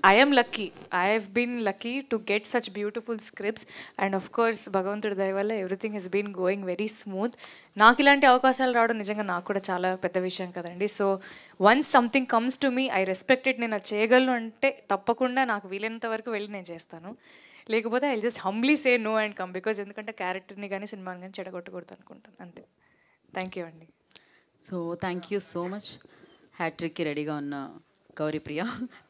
I have been lucky to get such beautiful scripts and of course భగవంతుడి దయ వల్ల everything has been going very smooth. నాకు ఇలాంటి అవకాశాలు రావడం నిజంగా నాకు కూడా చాలా పెద్ద విషయం కదండి. So once something comes to me I respect it. నేను అది చేయగలను అంటే తప్పకుండా నాకు వీలైనంత వరకు వెళ్ళి నేను చేస్తాను. లేకపోతే I just humbly say no and come because ఎందుకంటే క్యారెక్టర్ని కానీ సినిమాని కానీ చెడగొట్టకూడదు అనుకుంటాను అంతే. థ్యాంక్ యూ అండి. So thank you so much. హ్యాట్రిక్కి రెడీగా ఉన్న Gouripriya,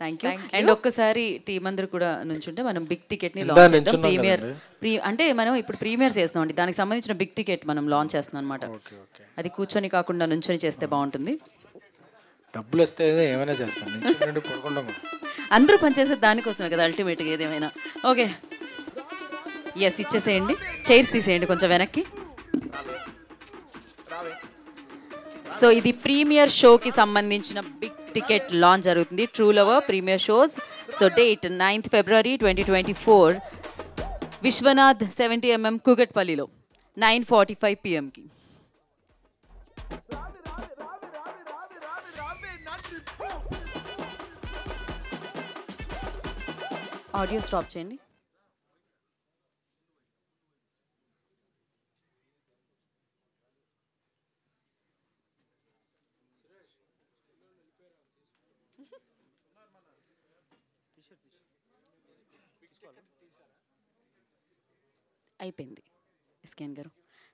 thank you. Thank you. And ఒక్కసారి టీం అందరూ కూడా నుంచుంటే మనం బిగ్ టికెట్ని ఇందా లాంచ్ చేద్దాం. నించున్నాం ప్రీమియర్ కదండి. అంటే మనం ఇప్పుడు ప్రీమియర్స్ చేస్తున్నాం, దానికి సంబంధించిన బిగ్ టికెట్ మనం లాంచ్ చేస్తున్నాం అనమాట. అది కూర్చొని కాకుండా నుంచొని చేస్తే బాగుంటుంది. డబ్బులు వస్తే ఏమైనా చేస్తాను, నుండి పడుకుంటాం. అందరూ పనిచేసే దానికోసమే కదా అల్టిమేట్గా ఏదేమైనా. ఓకే, ఎస్ ఇచ్చేసేయండి. చైర్స్ తీసేయండి కొంచెం వెనక్కి. సో ఇది ప్రీమియర్ షోకి సంబంధించిన బిగ్ టికెట్ లాంచ్ జరుగుతుంది. True lover premiere shows. So date 9th February 2024, Viswanath 70mm కూకట్పల్లిలో 9:45 PM. ఆడియో స్టాప్ చేయండి. అయిపోయింది ఎస్కేఎన్ గారు.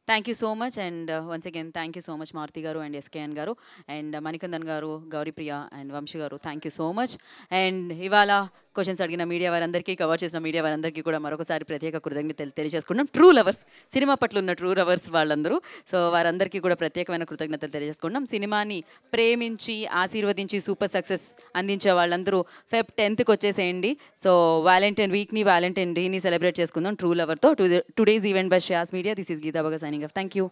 Thank you so much and once again thank you so much Maruthi గారు అండ్ ఎస్కేఎన్ గారు అండ్ మణికందన్ గారు, గౌరీప్రియ అండ్ వంశీ గారు, thank you so much. And ఇవాళ క్వశ్చన్స్ అడిగిన మీడియా వారందరికీ, కవర్ చేసిన మీడియా వారందరికీ కూడా మరొకసారి ప్రత్యేక కృతజ్ఞతలు తెలియజేసుకుంటున్నాం. ట్రూ లవర్స్, సినిమా పట్ల ఉన్న ట్రూ లవర్స్ వాళ్ళందరూ, సో వారందరికీ కూడా ప్రత్యేకమైన కృతజ్ఞతలు తెలియజేసుకుంటున్నాం. సినిమాని ప్రేమించి ఆశీర్వదించి సూపర్ సక్సెస్ అందించే వాళ్ళందరూ Feb 10th వచ్చేసేయండి. సో వ్యాలంటైన్ వీక్ని, వ్యాలంటైన్ డేని సెలబ్రేట్ చేసుకుందాం ట్రూ లవర్తో. Today's event by Shreyas media. This is Geetha Bhagat signing off. Thank you.